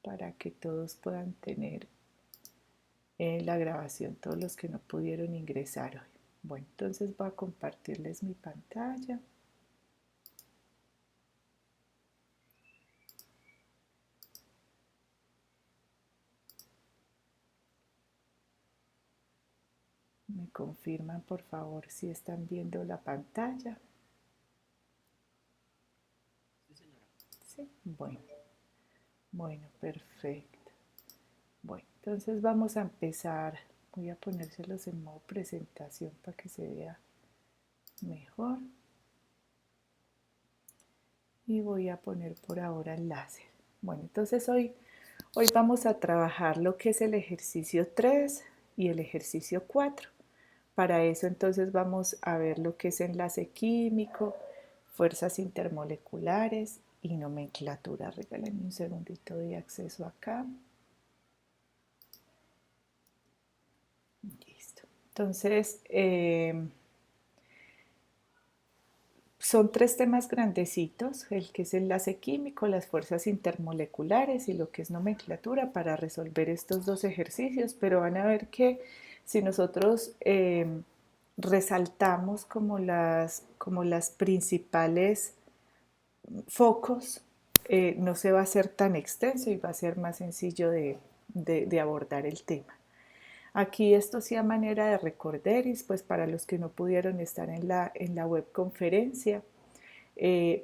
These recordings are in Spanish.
para que todos puedan tener la grabación, todos los que no pudieron ingresar hoy. Bueno, entonces voy a compartirles mi pantalla. Me confirman por favor si están viendo la pantalla. Sí, bueno, perfecto. Bueno, entonces vamos a empezar. Voy a ponérselos en modo presentación para que se vea mejor. Y voy a poner por ahora el láser. Bueno, entonces hoy vamos a trabajar lo que es el ejercicio 3 y el ejercicio 4. Para eso entonces vamos a ver lo que es enlace químico, fuerzas intermoleculares y nomenclatura. Regálenme un segundito de acceso acá. Listo. Entonces, son 3 temas grandecitos, el que es enlace químico, las fuerzas intermoleculares y lo que es nomenclatura para resolver estos 2 ejercicios, pero van a ver que si nosotros resaltamos como las principales focos, no se va a hacer tan extenso y va a ser más sencillo de abordar el tema. Aquí esto sí a manera de recorderis, pues para los que no pudieron estar en la web conferencia,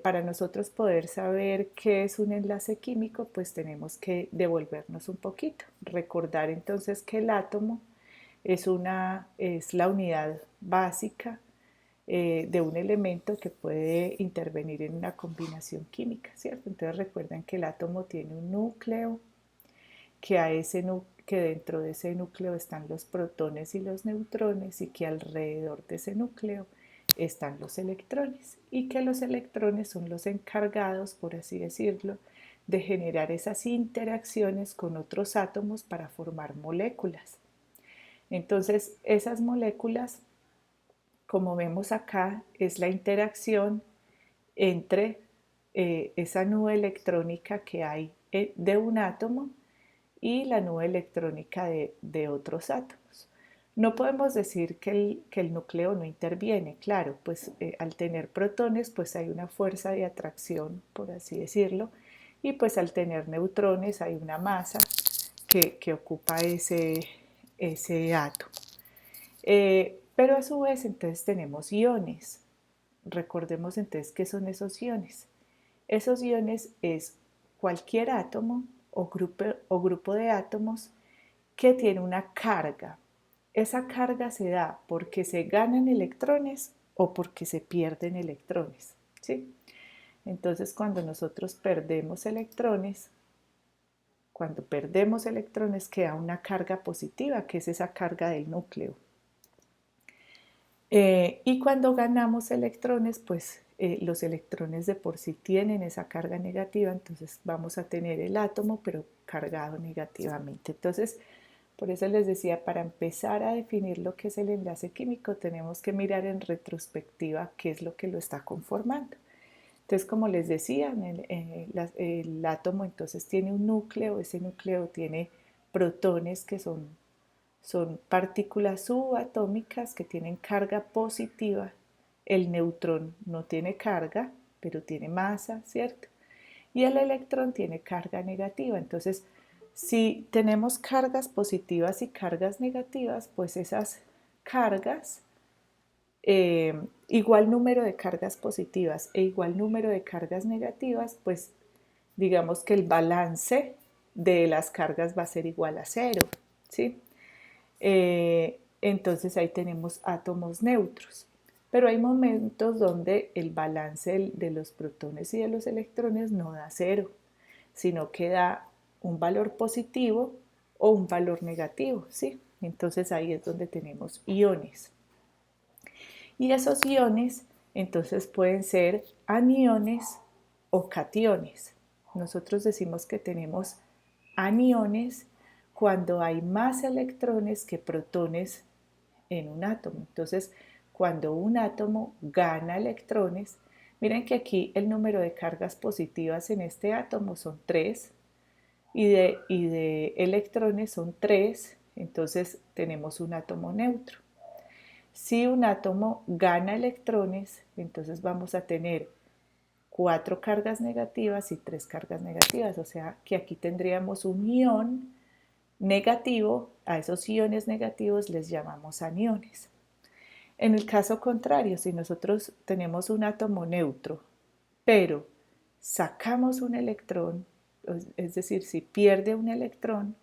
para nosotros poder saber qué es un enlace químico, pues tenemos que devolvernos un poquito. Recordar entonces que el átomo es la unidad básica de un elemento que puede intervenir en una combinación química, ¿cierto? Entonces recuerden que el átomo tiene un núcleo, que dentro de ese núcleo están los protones y los neutrones y que alrededor de ese núcleo están los electrones y que los electrones son los encargados, por así decirlo, de generar esas interacciones con otros átomos para formar moléculas. Entonces, esas moléculas, como vemos acá, es la interacción entre esa nube electrónica que hay de un átomo y la nube electrónica de otros átomos. No podemos decir que el núcleo no interviene, claro, pues al tener protones pues hay una fuerza de atracción, por así decirlo, y pues al tener neutrones hay una masa que ocupa ese átomo. Pero a su vez entonces tenemos iones. Recordemos entonces qué son esos iones. Esos iones es cualquier átomo o grupo de átomos que tiene una carga. Esa carga se da porque se ganan electrones o porque se pierden electrones, ¿sí? Entonces, cuando perdemos electrones queda una carga positiva, que es esa carga del núcleo. Y cuando ganamos electrones, pues los electrones de por sí tienen esa carga negativa, entonces vamos a tener el átomo, pero cargado negativamente. Entonces, por eso les decía, para empezar a definir lo que es el enlace químico, tenemos que mirar en retrospectiva qué es lo que lo está conformando. Entonces, como les decía, el átomo entonces tiene un núcleo, ese núcleo tiene protones que son partículas subatómicas que tienen carga positiva. El neutrón no tiene carga, pero tiene masa, ¿cierto? Y el electrón tiene carga negativa. Entonces, si tenemos cargas positivas y cargas negativas, pues esas cargas, igual número de cargas positivas e igual número de cargas negativas, pues digamos que el balance de las cargas va a ser igual a cero, ¿sí? Entonces ahí tenemos átomos neutros. Pero hay momentos donde el balance de los protones y de los electrones no da cero, sino que da un valor positivo o un valor negativo, ¿sí? Entonces ahí es donde tenemos iones. Y esos iones entonces pueden ser aniones o cationes. Nosotros decimos que tenemos aniones cuando hay más electrones que protones en un átomo. Entonces, cuando un átomo gana electrones, miren que aquí el número de cargas positivas en este átomo son 3 y de electrones son 3, entonces tenemos un átomo neutro. Si un átomo gana electrones, entonces vamos a tener 4 cargas negativas y 3 cargas negativas, o sea que aquí tendríamos un ion negativo, a esos iones negativos les llamamos aniones. En el caso contrario, si nosotros tenemos un átomo neutro, pero sacamos un electrón, es decir, si pierde un electrón,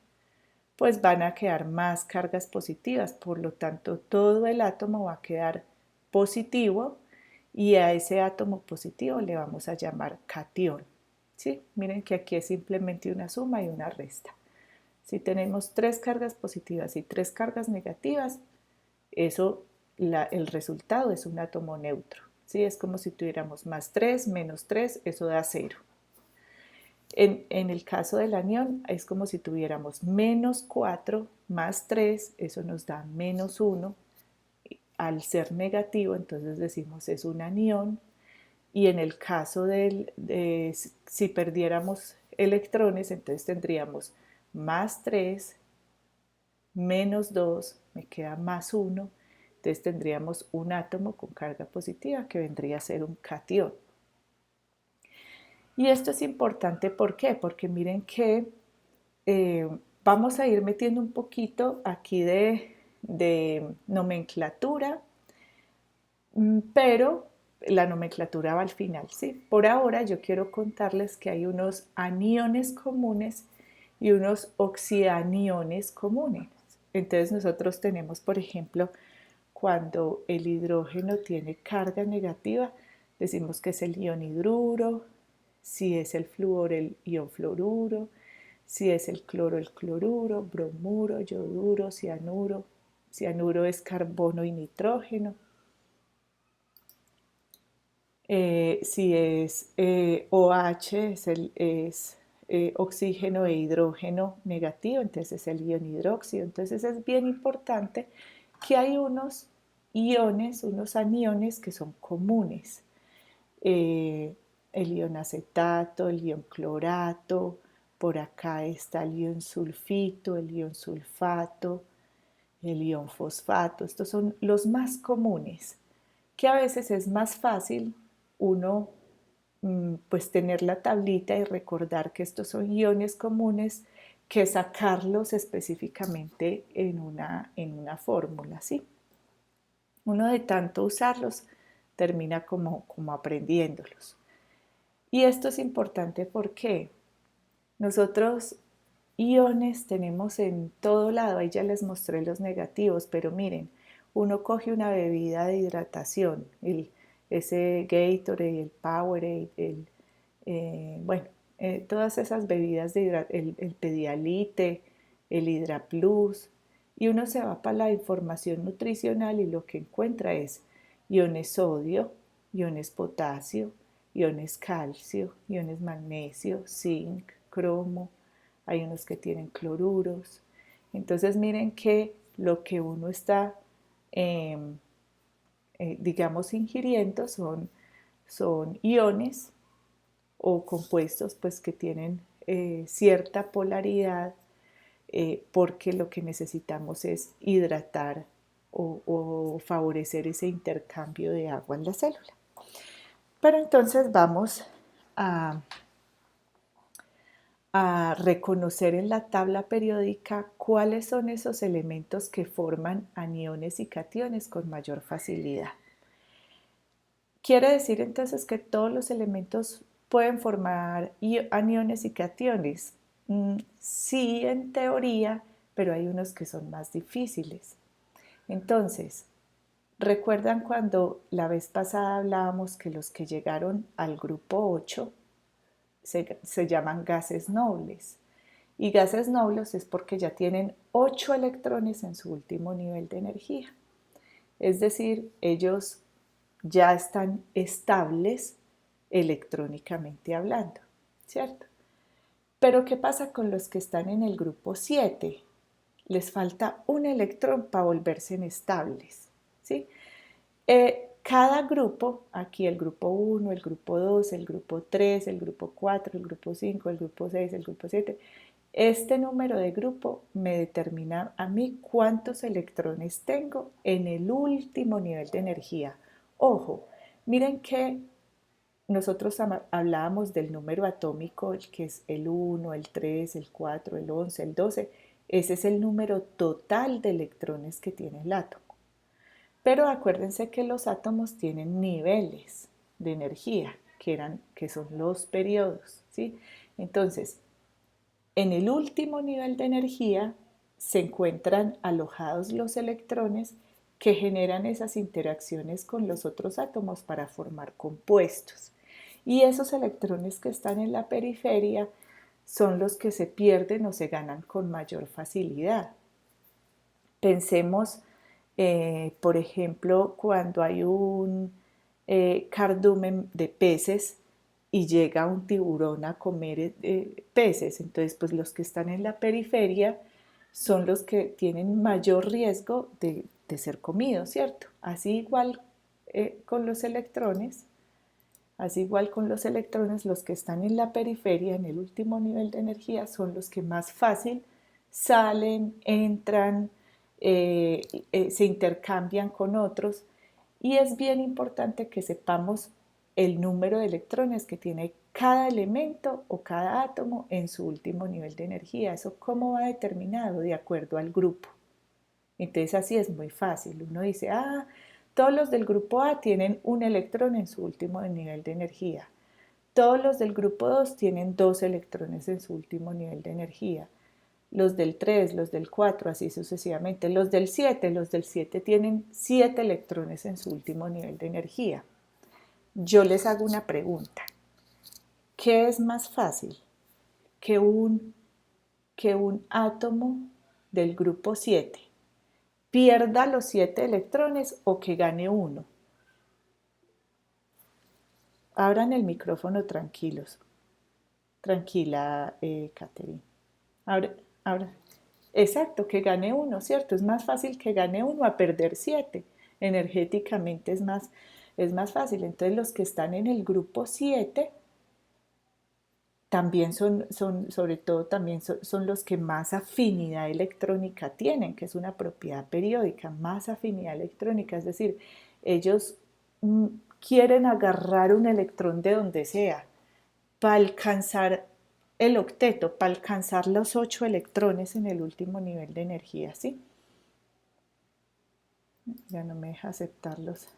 pues van a quedar más cargas positivas, por lo tanto todo el átomo va a quedar positivo y a ese átomo positivo le vamos a llamar catión. ¿Sí? Miren que aquí es simplemente una suma y una resta. Si tenemos 3 cargas positivas y 3 cargas negativas, el resultado es un átomo neutro. ¿Sí? Es como si tuviéramos más 3 menos 3, eso da 0. En el caso del anión es como si tuviéramos menos 4 más 3, eso nos da menos 1. Al ser negativo, entonces decimos es un anión. Y en el caso si perdiéramos electrones, entonces tendríamos más 3 menos 2, me queda más 1, entonces tendríamos un átomo con carga positiva que vendría a ser un catión. Y esto es importante, ¿por qué? Porque miren que vamos a ir metiendo un poquito aquí de nomenclatura, pero la nomenclatura va al final, ¿sí? Por ahora yo quiero contarles que hay unos aniones comunes y unos oxianiones comunes. Entonces nosotros tenemos, por ejemplo, cuando el hidrógeno tiene carga negativa, decimos que es el ion hidruro, si es el flúor, el ion fluoruro, si es el cloruro, bromuro, yoduro, cianuro. Cianuro es carbono y nitrógeno. Si es OH, es oxígeno e hidrógeno negativo, entonces es el ion hidróxido. Entonces es bien importante que hay unos iones, unos aniones que son comunes. El ion acetato, el ion clorato, por acá está el ion sulfito, el ion sulfato, el ion fosfato. Estos son los más comunes, que a veces es más fácil uno pues tener la tablita y recordar que estos son iones comunes que sacarlos específicamente en una fórmula, ¿sí? Uno de tanto usarlos termina como aprendiéndolos. Y esto es importante porque nosotros iones tenemos en todo lado, ahí ya les mostré los negativos, pero miren, uno coge una bebida de hidratación, ese Gatorade, el Powerade, bueno, todas esas bebidas el Pedialite, el Hydra Plus, y uno se va para la información nutricional y lo que encuentra es iones sodio, iones potasio, iones calcio, iones magnesio, zinc, cromo, hay unos que tienen cloruros. Entonces miren que lo que uno está, digamos, ingiriendo son iones o compuestos pues que tienen cierta polaridad, porque lo que necesitamos es hidratar o favorecer ese intercambio de agua en la célula. Pero entonces vamos a reconocer en la tabla periódica cuáles son esos elementos que forman aniones y cationes con mayor facilidad. Quiere decir entonces que todos los elementos pueden formar aniones y cationes. Sí, en teoría, pero hay unos que son más difíciles. Entonces, ¿recuerdan cuando la vez pasada hablábamos que los que llegaron al grupo 8 se llaman gases nobles? Y gases nobles es porque ya tienen 8 electrones en su último nivel de energía. Es decir, ellos ya están estables electrónicamente hablando, ¿cierto? Pero ¿qué pasa con los que están en el grupo 7? Les falta un electrón para volverse estables, ¿sí? Cada grupo, aquí el grupo 1, el grupo 2, el grupo 3, el grupo 4, el grupo 5, el grupo 6, el grupo 7, Este número de grupo me determina a mí cuántos electrones tengo en el último nivel de energía. Ojo, miren que nosotros hablábamos del número atómico, el que es el 1, el 3, el 4, el 11, el 12. Ese es el número total de electrones que tiene el átomo. Pero acuérdense que los átomos tienen niveles de energía, que son los periodos, ¿sí? Entonces, en el último nivel de energía se encuentran alojados los electrones que generan esas interacciones con los otros átomos para formar compuestos. Y esos electrones que están en la periferia son los que se pierden o se ganan con mayor facilidad. Pensemos, por ejemplo, cuando hay un cardumen de peces y llega un tiburón a comer peces. Entonces, pues los que están en la periferia son los que tienen mayor riesgo de ser comidos, ¿cierto? Así igual con los electrones, así igual con los electrones, los que están en la periferia, en el último nivel de energía, son los que más fácil salen, entran, se intercambian con otros. Y es bien importante que sepamos el número de electrones que tiene cada elemento o cada átomo en su último nivel de energía. ¿Eso cómo va determinado? De acuerdo al grupo. Entonces así es muy fácil. Uno dice, todos los del grupo A tienen un electrón en su último nivel de energía. Todos los del grupo 2 tienen 2 electrones en su último nivel de energía. Los del 3, los del 4, así sucesivamente. Los del 7 tienen 7 electrones en su último nivel de energía. Yo les hago una pregunta. ¿Qué es más fácil? ¿Que un átomo del grupo 7 pierda los 7 electrones o que gane uno? Abran el micrófono tranquilos. Tranquila, Catherine. Abra. Exacto, que gane uno, ¿cierto? Es más fácil que gane uno a perder 7. Energéticamente es más fácil. Entonces los que están en el grupo 7 también sobre todo también son los que más afinidad electrónica tienen, que es una propiedad periódica, más afinidad electrónica, es decir, ellos quieren agarrar un electrón de donde sea para alcanzar el octeto, para alcanzar los 8 electrones en el último nivel de energía, ¿sí? Ya no me deja aceptarlos.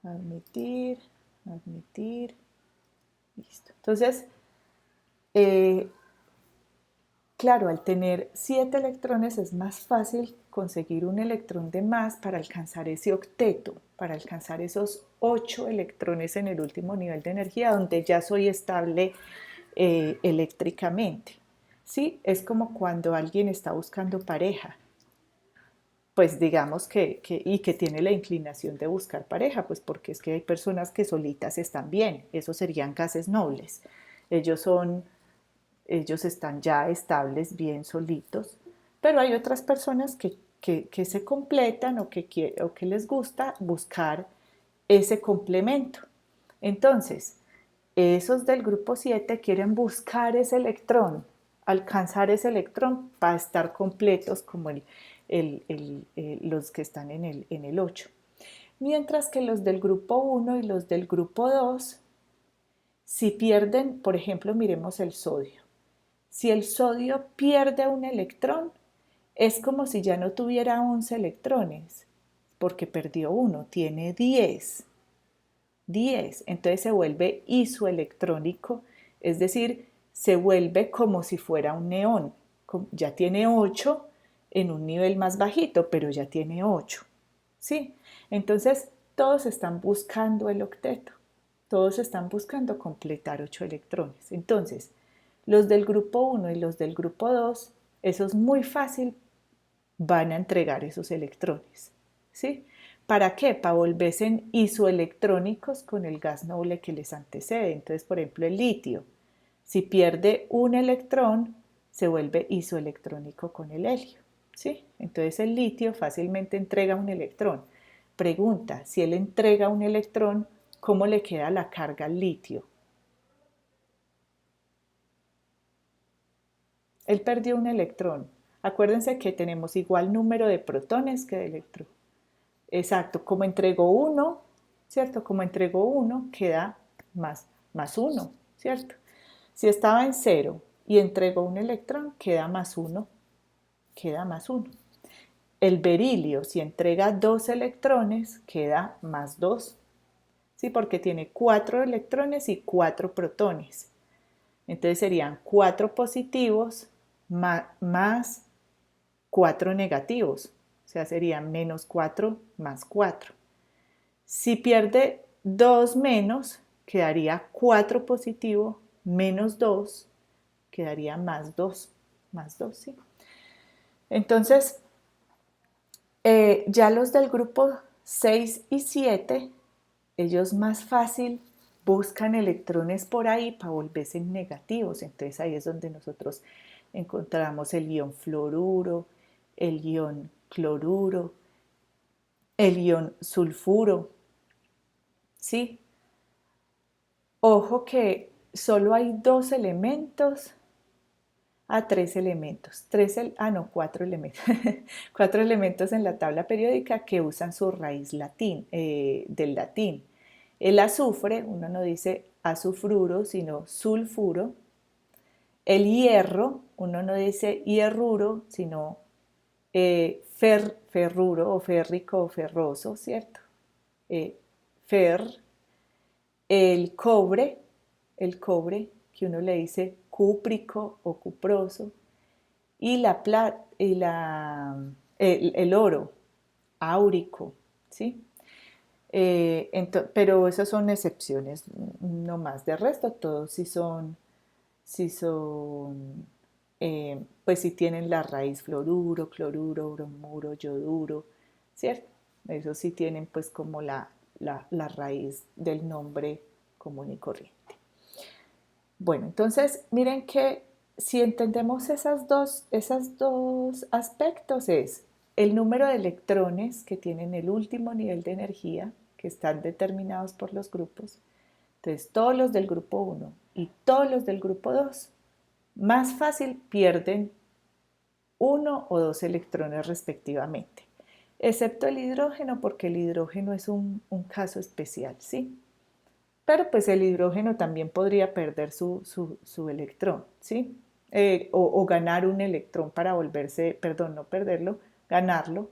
Admitir, admitir, listo. Entonces, claro, al tener 7 electrones es más fácil conseguir un electrón de más para alcanzar ese octeto, para alcanzar esos 8 electrones en el último nivel de energía, donde ya soy estable eléctricamente. ¿Sí? Es como cuando alguien está buscando pareja, pues digamos y que tiene la inclinación de buscar pareja, pues porque es que hay personas que solitas están bien, esos serían gases nobles. Ellos son ellos están ya estables, bien solitos, pero hay otras personas que se completan o que les gusta buscar ese complemento. Entonces, esos del grupo 7 quieren buscar ese electrón, alcanzar ese electrón para estar completos como los que están en el 8. Mientras que los del grupo 1 y los del grupo 2, si pierden, por ejemplo, miremos el sodio. Si el sodio pierde un electrón, es como si ya no tuviera 11 electrones, porque perdió uno, tiene 10. 10. Entonces se vuelve isoelectrónico, es decir, se vuelve como si fuera un neón. Ya tiene 8 en un nivel más bajito, pero ya tiene 8. ¿Sí? Entonces todos están buscando el octeto, todos están buscando completar 8 electrones. Entonces, los del grupo 1 y los del grupo 2, esos muy fácil van a entregar esos electrones. ¿Sí? ¿Para qué? Para volverse isoelectrónicos con el gas noble que les antecede. Entonces, por ejemplo, el litio, si pierde un electrón, se vuelve isoelectrónico con el helio. ¿Sí? Entonces el litio fácilmente entrega un electrón. Pregunta, si él entrega un electrón, ¿cómo le queda la carga al litio? Él perdió un electrón. Acuérdense que tenemos igual número de protones que de electrones. Exacto, como entregó uno, ¿cierto? Como entregó uno, queda más uno, ¿cierto? Si estaba en cero y entregó un electrón, queda más uno. El berilio, si entrega dos electrones, queda más dos, ¿sí? Porque tiene 4 electrones y 4 protones. Entonces serían 4 positivos más 4 negativos. O sea, serían menos 4 más 4. Si pierde 2 menos, quedaría 4 positivo menos 2, quedaría más 2, ¿sí? Entonces, ya los del grupo 6 y 7, ellos más fácil buscan electrones por ahí para volverse negativos. Entonces ahí es donde nosotros encontramos el ion fluoruro, el ion cloruro, el ion sulfuro, ¿sí? Ojo que solo hay dos elementos, tres elementos, cuatro elementos, cuatro elementos en la tabla periódica que usan su raíz del latín. El azufre, uno no dice azufruro, sino sulfuro. El hierro, uno no dice hierruro, sino ferruro o férrico o ferroso, ¿cierto? Fer. El cobre, que uno le dice cúprico o cuproso, y el oro, áurico, ¿sí? Pero esas son excepciones, no más. De resto, todos pues sí tienen la raíz fluoruro, cloruro, bromuro, yoduro, ¿cierto? Eso sí tienen pues como la raíz del nombre común y corriente. Bueno, entonces miren que si entendemos esos dos aspectos es el número de electrones que tienen el último nivel de energía, que están determinados por los grupos. Entonces todos los del grupo 1 y todos los del grupo 2 más fácil pierden uno o dos electrones respectivamente, excepto el hidrógeno, porque el hidrógeno es un caso especial, ¿sí? Pero pues el hidrógeno también podría perder su electrón, ¿sí? O ganar un electrón para volverse, perdón, no perderlo, ganarlo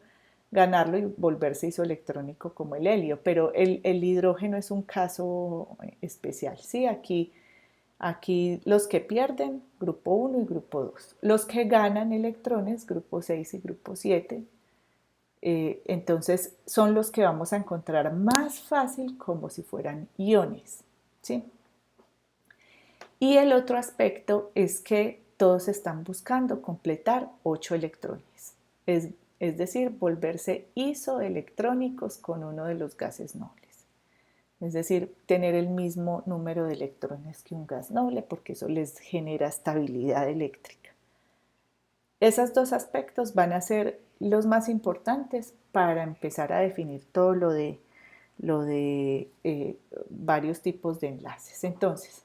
y volverse isoelectrónico como el helio, pero el hidrógeno es un caso especial, ¿sí? Aquí los que pierden, grupo 1 y grupo 2. Los que ganan electrones, grupo 6 y grupo 7, entonces son los que vamos a encontrar más fácil como si fueran iones, ¿sí? Y el otro aspecto es que todos están buscando completar 8 electrones, es decir, volverse isoelectrónicos con uno de los gases nobles. Es decir, tener el mismo número de electrones que un gas noble, porque eso les genera estabilidad eléctrica. Esos dos aspectos van a ser los más importantes para empezar a definir todo lo de varios tipos de enlaces. Entonces,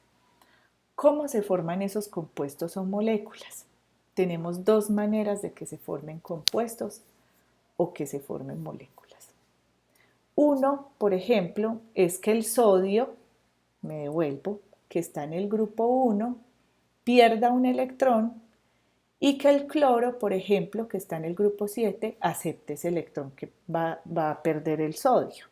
¿cómo se forman esos compuestos o moléculas? Tenemos dos maneras de que se formen compuestos o que se formen moléculas. Uno, por ejemplo, es que el sodio, me devuelvo, que está en el grupo 1, pierda un electrón y que el cloro, por ejemplo, que está en el grupo 7, acepte ese electrón que va a perder el sodio,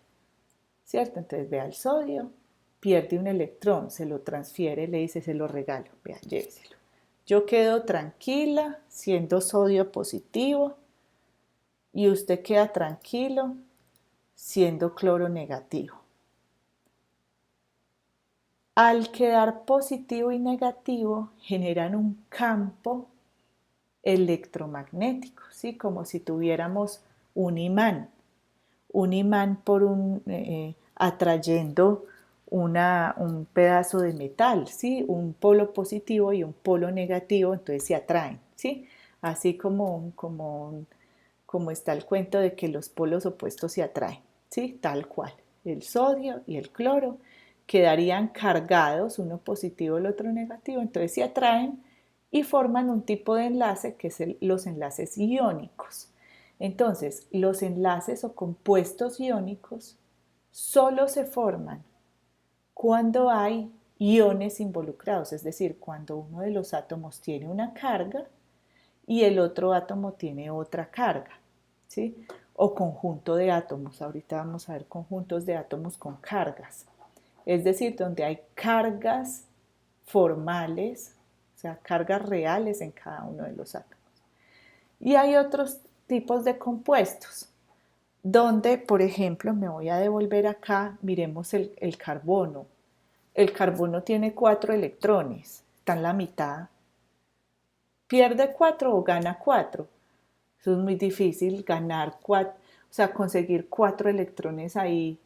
¿cierto? Entonces vea el sodio, pierde un electrón, se lo transfiere, le dice, se lo regalo, vea, lléveselo. Yo quedo tranquila siendo sodio positivo y usted queda tranquilo siendo cloro negativo. Al quedar positivo y negativo generan un campo electromagnético, ¿sí? Como si tuviéramos un imán atrayendo un pedazo de metal, ¿sí? Un polo positivo y un polo negativo, entonces se atraen, ¿sí? Así como está el cuento de que los polos opuestos se atraen, ¿sí? Tal cual. El sodio y el cloro quedarían cargados, uno positivo, el otro negativo, entonces se atraen y forman un tipo de enlace que es los enlaces iónicos. Entonces, los enlaces o compuestos iónicos solo se forman cuando hay iones involucrados, es decir, cuando uno de los átomos tiene una carga y el otro átomo tiene otra carga, ¿sí? O conjunto de átomos. Ahorita vamos a ver conjuntos de átomos con cargas. Es decir, donde hay cargas formales, o sea, cargas reales en cada uno de los átomos. Y hay otros tipos de compuestos, donde, por ejemplo, me voy a devolver acá, miremos el carbono. El carbono tiene 4 electrones, está en la mitad. ¿Pierde 4 o gana 4? Eso es muy difícil, ganar 4, o sea, conseguir 4 electrones ahí,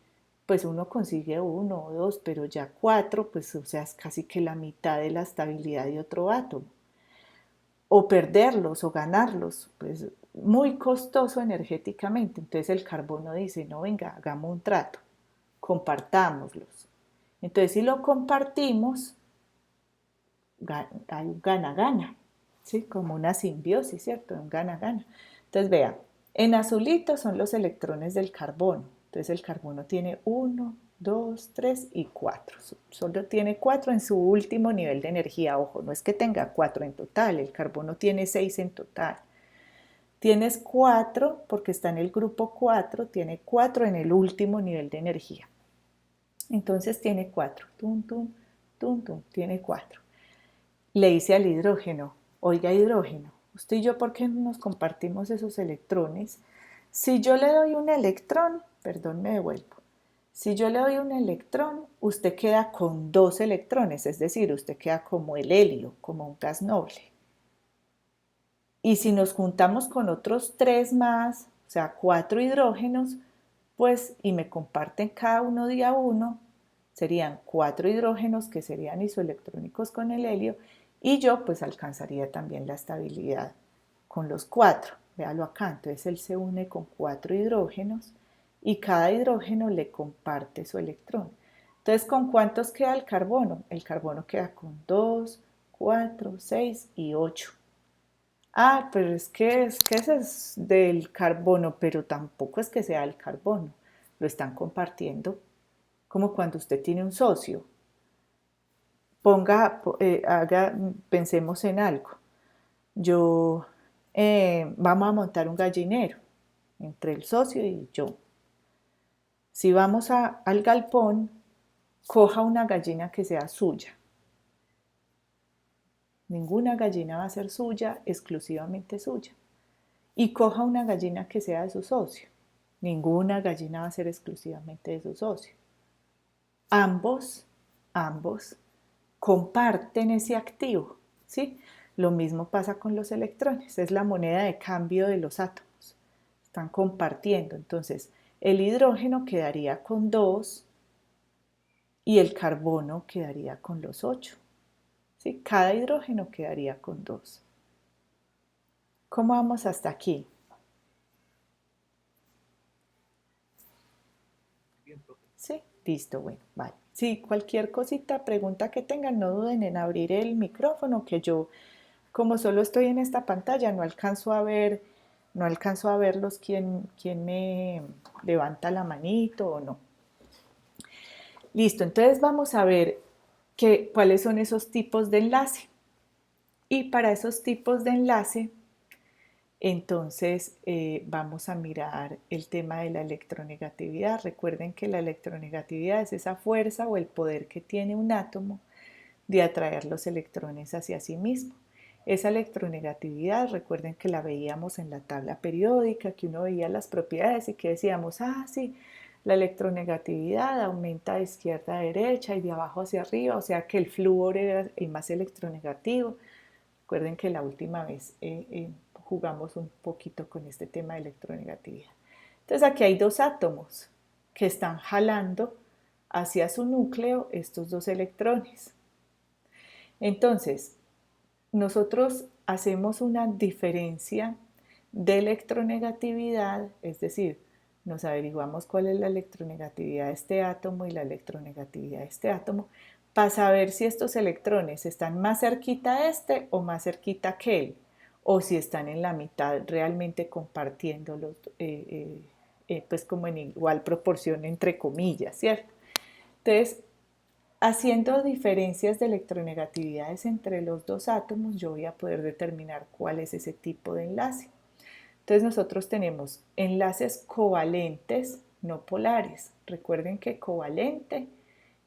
pues uno consigue uno o dos, pero ya 4, pues o sea, es casi que la mitad de la estabilidad de otro átomo. O perderlos o ganarlos, pues muy costoso energéticamente. Entonces el carbono dice, no, venga, hagamos un trato, compartámoslos. Entonces si lo compartimos, hay un gana-gana, ¿sí? Como una simbiosis, ¿cierto? Un gana-gana. Entonces, vea, en azulito son los electrones del carbono. Entonces, el carbono tiene 1, 2, 3 y 4. Solo tiene 4 en su último nivel de energía. Ojo, no es que tenga 4 en total, el carbono tiene 6 en total. Tienes 4 porque está en el grupo 4, tiene 4 en el último nivel de energía. Entonces tiene 4, tum, tum, tum, tum, tiene 4. Le dice al hidrógeno, oiga hidrógeno, usted y yo, ¿por qué no nos compartimos esos electrones? Si yo le doy un electrón, perdón, me devuelvo. Si yo le doy un electrón, usted queda con 2 electrones, es decir, usted queda como el helio, como un gas noble. Y si nos juntamos con otros 3 más, o sea, 4 hidrógenos, pues, y me comparten cada uno de a uno, serían 4 hidrógenos que serían isoelectrónicos con el helio y yo pues alcanzaría también la estabilidad con los 4. Véalo acá, entonces él se une con 4 hidrógenos y cada hidrógeno le comparte su electrón. Entonces, ¿con cuántos queda el carbono? El carbono queda con 2, 4, 6 y 8. Ah, pero es que ese es del carbono, pero tampoco es que sea el carbono. Lo están compartiendo, como cuando usted tiene un socio. Pensemos en algo. Yo, vamos a montar un gallinero entre el socio y yo. Si vamos al galpón, coja una gallina que sea suya. Ninguna gallina va a ser suya, exclusivamente suya. Y coja una gallina que sea de su socio. Ninguna gallina va a ser exclusivamente de su socio. Ambos comparten ese activo, ¿sí? Lo mismo pasa con los electrones, es la moneda de cambio de los átomos. Están compartiendo, entonces el hidrógeno quedaría con 2 y el carbono quedaría con los 8, ¿sí? Cada hidrógeno quedaría con 2. ¿Cómo vamos hasta aquí? Sí, listo, bueno, vale. Sí, cualquier cosita, pregunta que tengan, no duden en abrir el micrófono, que yo, como solo estoy en esta pantalla, no alcanzo a verlos quién me levanta la manito o no. Listo, entonces vamos a ver cuáles son esos tipos de enlace. Y para esos tipos de enlace, entonces vamos a mirar el tema de la electronegatividad. Recuerden que la electronegatividad es esa fuerza o el poder que tiene un átomo de atraer los electrones hacia sí mismo. Esa electronegatividad, recuerden que la veíamos en la tabla periódica, que uno veía las propiedades y que decíamos, sí, la electronegatividad aumenta de izquierda a derecha y de abajo hacia arriba, o sea que el flúor era el más electronegativo. Recuerden que la última vez jugamos un poquito con este tema de electronegatividad. Entonces aquí hay 2 átomos que están jalando hacia su núcleo estos 2 electrones. Entonces, nosotros hacemos una diferencia de electronegatividad, es decir, nos averiguamos cuál es la electronegatividad de este átomo y la electronegatividad de este átomo para saber si estos electrones están más cerquita a este o más cerquita a aquel, o si están en la mitad realmente compartiendo pues como en igual proporción entre comillas, ¿cierto? Entonces, haciendo diferencias de electronegatividades entre los dos átomos, yo voy a poder determinar cuál es ese tipo de enlace. Entonces nosotros tenemos enlaces covalentes no polares. Recuerden que covalente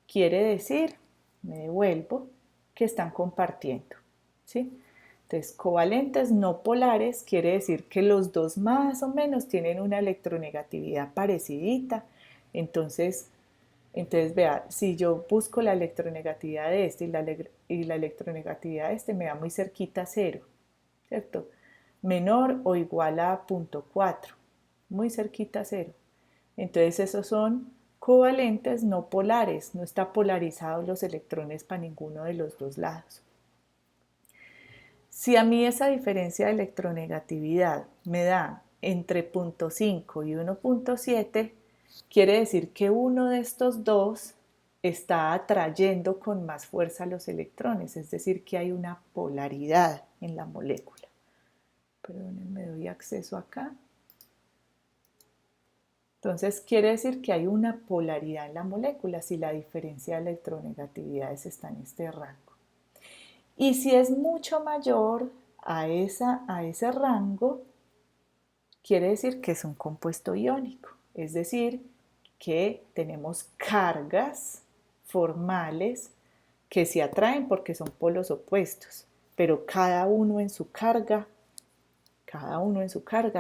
quiere decir, me devuelvo, que están compartiendo, ¿sí? Entonces, covalentes no polares quiere decir que los dos más o menos tienen una electronegatividad parecidita. Entonces vea, si yo busco la electronegatividad de este y la electronegatividad de este me da muy cerquita a cero, ¿cierto? Menor o igual a 0.4, muy cerquita a cero. Entonces esos son covalentes no polares, no está polarizados los electrones para ninguno de los dos lados. Si a mí esa diferencia de electronegatividad me da entre 0.5 y 1.7, quiere decir que uno de estos dos está atrayendo con más fuerza los electrones, es decir, que hay una polaridad en la molécula. Perdón, me doy acceso acá. Entonces quiere decir que hay una polaridad en la molécula si la diferencia de electronegatividades está en este rango. Y si es mucho mayor a ese rango, quiere decir que es un compuesto iónico, es decir, que tenemos cargas formales que se atraen porque son polos opuestos, pero cada uno en su carga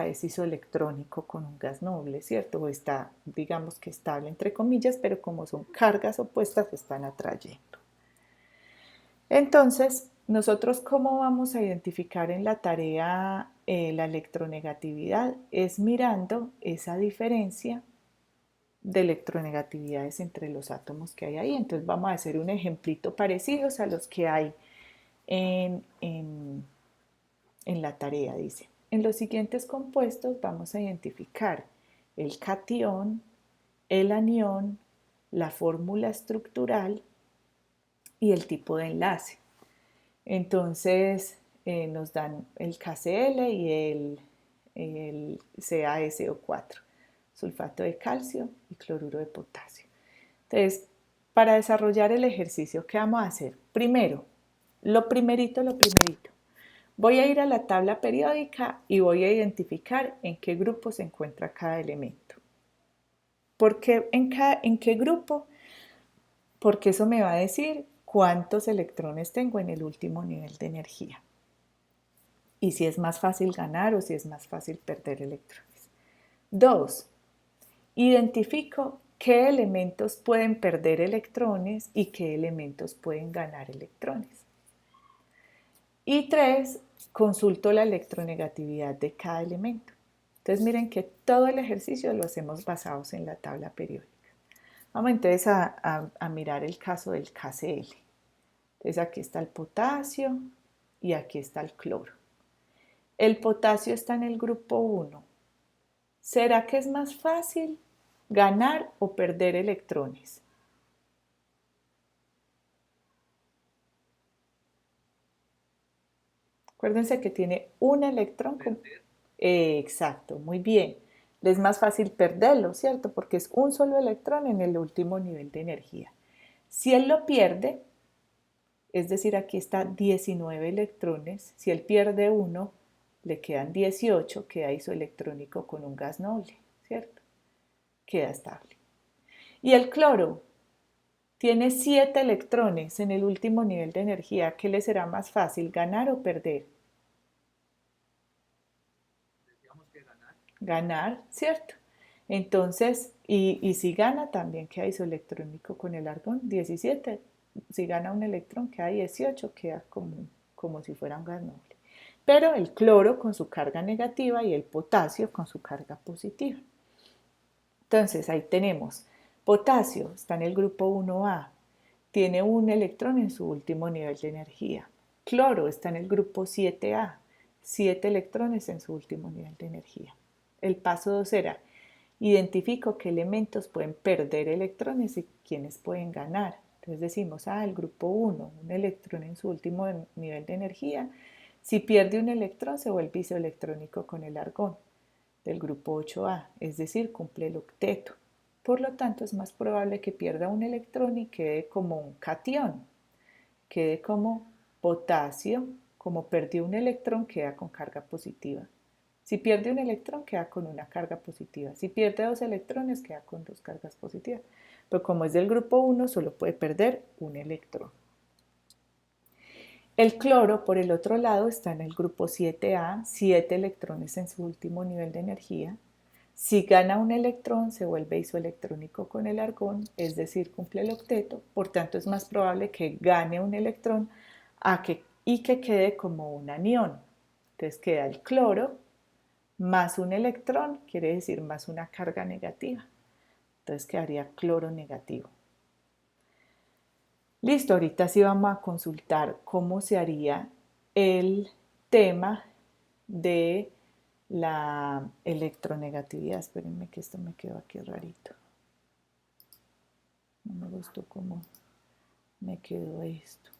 es isoelectrónico con un gas noble, ¿cierto? O está, digamos que estable entre comillas, pero como son cargas opuestas, se están atrayendo. Entonces, nosotros cómo vamos a identificar en la tarea la electronegatividad es mirando esa diferencia de electronegatividades entre los átomos que hay ahí. Entonces vamos a hacer un ejemplito parecidos a los que hay en la tarea, dice. En los siguientes compuestos vamos a identificar el catión, el anión, la fórmula estructural y el tipo de enlace. Entonces nos dan el KCl y el CaSO4, sulfato de calcio y cloruro de potasio. Entonces, para desarrollar el ejercicio, ¿qué vamos a hacer? Primero, lo primerito. Voy a ir a la tabla periódica y voy a identificar en qué grupo se encuentra cada elemento. ¿Por qué en qué grupo? Porque eso me va a decir cuántos electrones tengo en el último nivel de energía. Y si es más fácil ganar o si es más fácil perder electrones. 2. Identifico qué elementos pueden perder electrones y qué elementos pueden ganar electrones. Y 3. Consulto la electronegatividad de cada elemento. Entonces miren que todo el ejercicio lo hacemos basados en la tabla periódica. Vamos entonces a mirar el caso del KCl. Entonces aquí está el potasio y aquí está el cloro. El potasio está en el grupo 1. ¿Será que es más fácil ganar o perder electrones? Acuérdense que tiene un electrón. Exacto, muy bien. Le es más fácil perderlo, ¿cierto? Porque es un solo electrón en el último nivel de energía. Si él lo pierde, es decir, aquí está 19 electrones, si él pierde uno, le quedan 18, queda isoelectrónico con un gas noble, ¿cierto? Queda estable. Y el cloro tiene 7 electrones en el último nivel de energía. ¿Qué le será más fácil, ganar o perder? Ganar, ¿cierto? Entonces, y si gana también queda isoelectrónico con el argón, 17. Si gana un electrón queda 18, queda como si fuera un gas noble. Pero el cloro con su carga negativa y el potasio con su carga positiva. Entonces ahí tenemos, potasio está en el grupo 1A, tiene un electrón en su último nivel de energía. Cloro está en el grupo 7A, 7 electrones en su último nivel de energía. El paso 2 era, identifico qué elementos pueden perder electrones y quiénes pueden ganar. Entonces decimos, el grupo 1, un electrón en su último nivel de energía, si pierde un electrón se vuelve isoelectrónico con el argón del grupo 8A, es decir, cumple el octeto. Por lo tanto, es más probable que pierda un electrón y quede como un catión, quede como potasio, como perdió un electrón, queda con carga positiva. Si pierde un electrón, queda con una carga positiva. Si pierde dos electrones, queda con dos cargas positivas. Pero como es del grupo 1, solo puede perder un electrón. El cloro, por el otro lado, está en el grupo 7A, 7 electrones en su último nivel de energía. Si gana un electrón, se vuelve isoelectrónico con el argón, es decir, cumple el octeto. Por tanto, es más probable que gane un electrón y que quede como un anión. Entonces queda el cloro más un electrón, quiere decir más una carga negativa. Entonces quedaría cloro negativo. Listo, ahorita sí vamos a consultar cómo se haría el tema de la electronegatividad. Espérenme que esto me quedó aquí rarito. No me gustó cómo me quedó esto.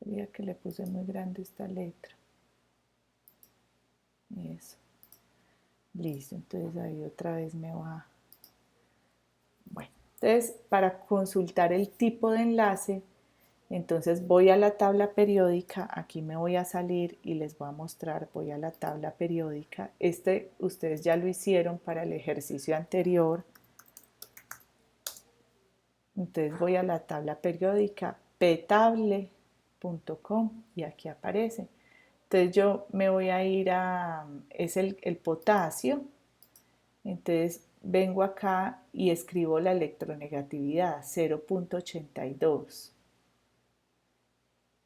Veía que le puse muy grande esta letra. Eso. Listo, entonces ahí otra vez me va. Bueno, entonces para consultar el tipo de enlace, entonces voy a la tabla periódica, aquí me voy a salir y les voy a mostrar, voy a la tabla periódica. Ustedes ya lo hicieron para el ejercicio anterior. Entonces voy a la tabla periódica ptable.com y aquí aparece. Entonces yo me voy a ir es el potasio. Entonces vengo acá y escribo la electronegatividad 0.82.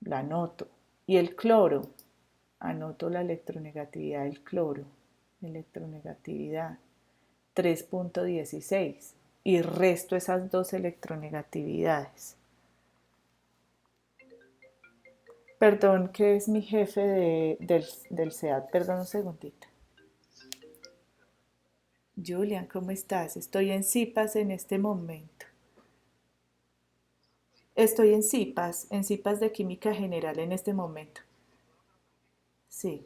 La anoto. Y el cloro, anoto la electronegatividad del cloro. Electronegatividad 3.16 y resto esas dos electronegatividades. Perdón, que es mi jefe del SEAT. Perdón un segundito. Julian, ¿cómo estás? Estoy en CIPAS en este momento. Estoy en CIPAS de Química General en este momento. Sí.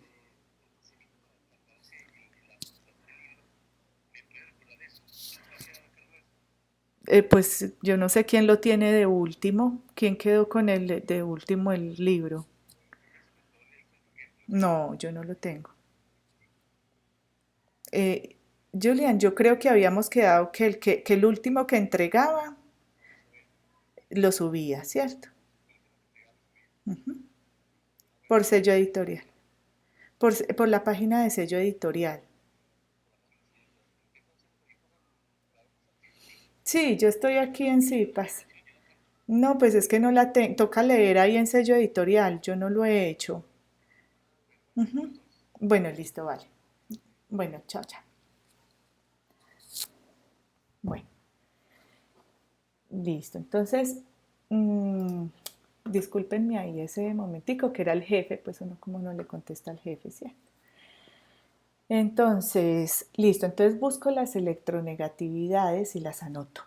Pues yo no sé quién lo tiene de último. ¿Quién quedó con el de último el libro? No, yo no lo tengo. Eh, Julian, yo creo que habíamos quedado que el último que entregaba lo subía, ¿cierto? Por sello editorial. Por la página de sello editorial. Sí, yo estoy aquí en CIPAS. No, pues es que no la tengo. Toca leer ahí en sello editorial. Yo no lo he hecho. Bueno, listo, vale. Bueno, chao, chao. Bueno, listo. Entonces, mmm, discúlpenme ahí ese momentico que era el jefe, pues uno como no le contesta al jefe, ¿cierto? Entonces, listo. Entonces busco las electronegatividades y las anoto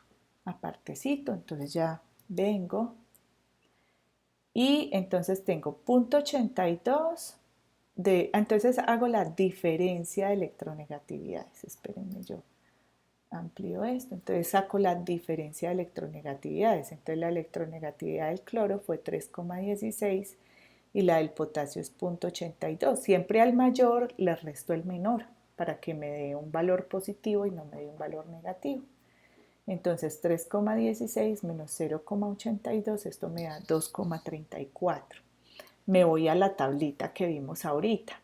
apartecito. Entonces ya vengo y entonces tengo punto 82 entonces hago la diferencia de electronegatividades. Espérenme, yo amplío esto. Entonces saco la diferencia de electronegatividades. Entonces la electronegatividad del cloro fue 3,16 y la del potasio es 0.82. Siempre al mayor le resto el menor para que me dé un valor positivo y no me dé un valor negativo. Entonces 3,16 menos 0,82, esto me da 2,34. Me voy a la tablita que vimos ahorita.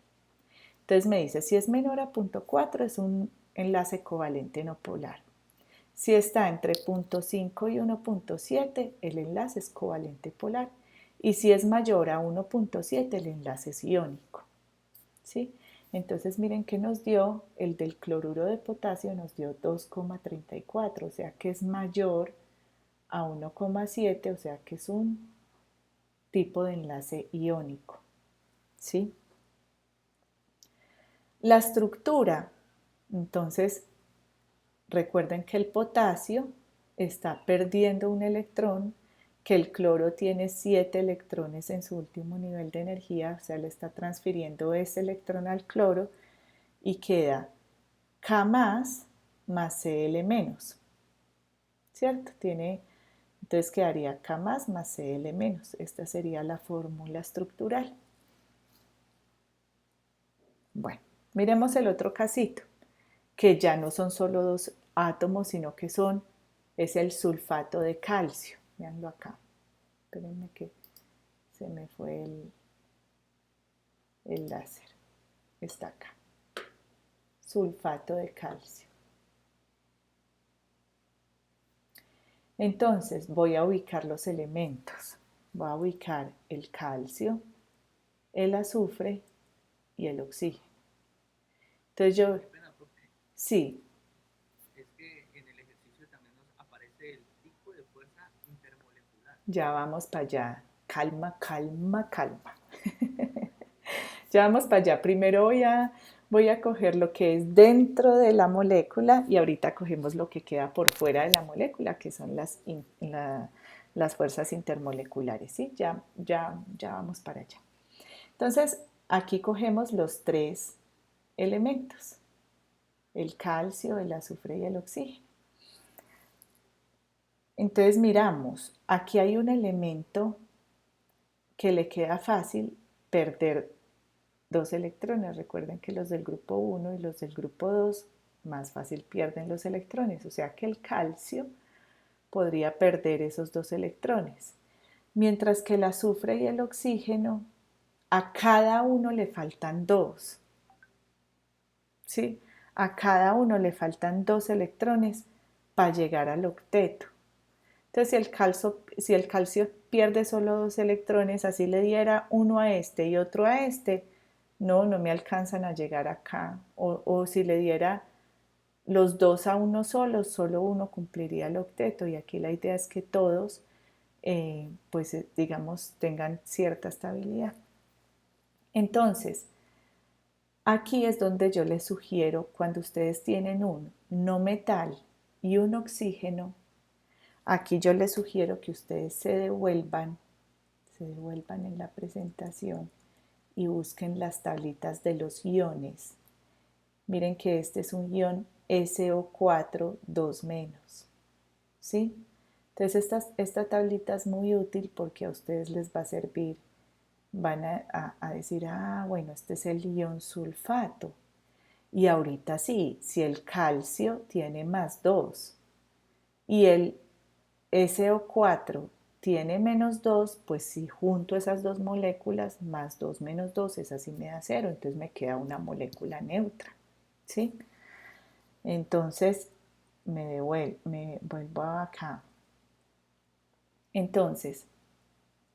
Entonces me dice, si es menor a 0.4 es un enlace covalente no polar. Si está entre 0.5 y 1.7, el enlace es covalente polar. Y si es mayor a 1.7, el enlace es iónico. ¿Sí? Entonces miren que nos dio, el del cloruro de potasio nos dio 2,34, o sea que es mayor a 1,7, o sea que es un tipo de enlace iónico. ¿Sí? La estructura, entonces, recuerden que el potasio está perdiendo un electrón, que el cloro tiene 7 electrones en su último nivel de energía, o sea, le está transfiriendo ese electrón al cloro y queda K más Cl menos, ¿cierto? Entonces quedaría K más Cl menos. Esta sería la fórmula estructural. Bueno, miremos el otro casito, que ya no son solo dos átomos, sino que es el sulfato de calcio. Veanlo acá. Espérenme que se me fue el láser. Está acá. Sulfato de calcio. Entonces voy a ubicar los elementos. Voy a ubicar el calcio, el azufre y el oxígeno. Entonces yo, sí, Es que en el ejercicio también nos aparece el tipo de fuerza intermolecular. ya vamos para allá. Calma, calma, calma. Ya vamos para allá. Primero voy a coger lo que es dentro de la molécula y ahorita cogemos lo que queda por fuera de la molécula, que son las fuerzas intermoleculares. ¿Sí? Ya vamos para allá. Entonces, aquí cogemos los tres elementos, el calcio, el azufre y el oxígeno. Entonces miramos, aquí hay un elemento que le queda fácil perder dos electrones. Recuerden que los del grupo 1 y los del grupo 2 más fácil pierden los electrones, o sea que el calcio podría perder esos dos electrones, mientras que el azufre y el oxígeno a cada uno le faltan dos, ¿sí? A cada uno le faltan dos electrones para llegar al octeto. Entonces, si el calcio pierde solo dos electrones, así le diera uno a este y otro a este, no me alcanzan a llegar acá. O si le diera los dos a uno solo uno cumpliría el octeto. Y aquí la idea es que todos, digamos, tengan cierta estabilidad. Entonces, aquí es donde yo les sugiero, cuando ustedes tienen un no metal y un oxígeno, aquí yo les sugiero que ustedes se devuelvan en la presentación y busquen las tablitas de los iones. Miren que este es un ion SO4 2 menos, ¿sí? Entonces esta tablita es muy útil porque a ustedes les va a servir, van a decir, bueno, este es el ion sulfato. Y ahorita sí, si el calcio tiene más 2 y el SO4 tiene menos 2, pues si junto esas dos moléculas, más 2 menos 2, esa sí me da 0, entonces me queda una molécula neutra, ¿sí? Entonces me vuelvo acá. Entonces,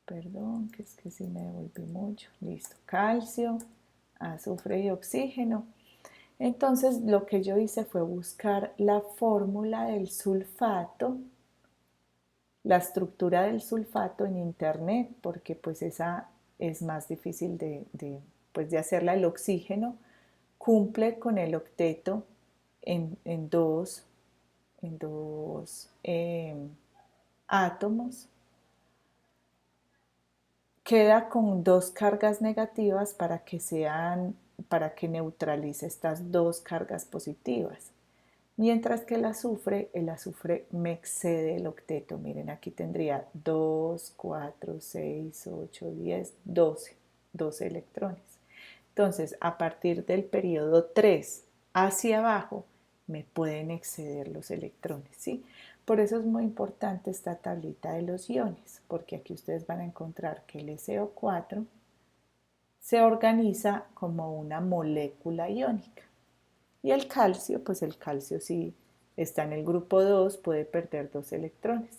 perdón, que es que sí me devolví mucho. Listo, calcio, azufre y oxígeno. Entonces lo que yo hice fue buscar la fórmula del sulfato, la estructura del sulfato en internet, porque pues esa es más difícil pues de hacerla. El oxígeno cumple con el octeto en dos átomos, queda con dos cargas negativas para que neutralice estas dos cargas positivas. Mientras que el azufre me excede el octeto. Miren, aquí tendría 2, 4, 6, 8, 10, 12 electrones. Entonces, a partir del periodo 3 hacia abajo, me pueden exceder los electrones, ¿sí? Por eso es muy importante esta tablita de los iones, porque aquí ustedes van a encontrar que el SO4 se organiza como una molécula iónica. Y el calcio, pues el calcio sí está en el grupo 2, puede perder dos electrones.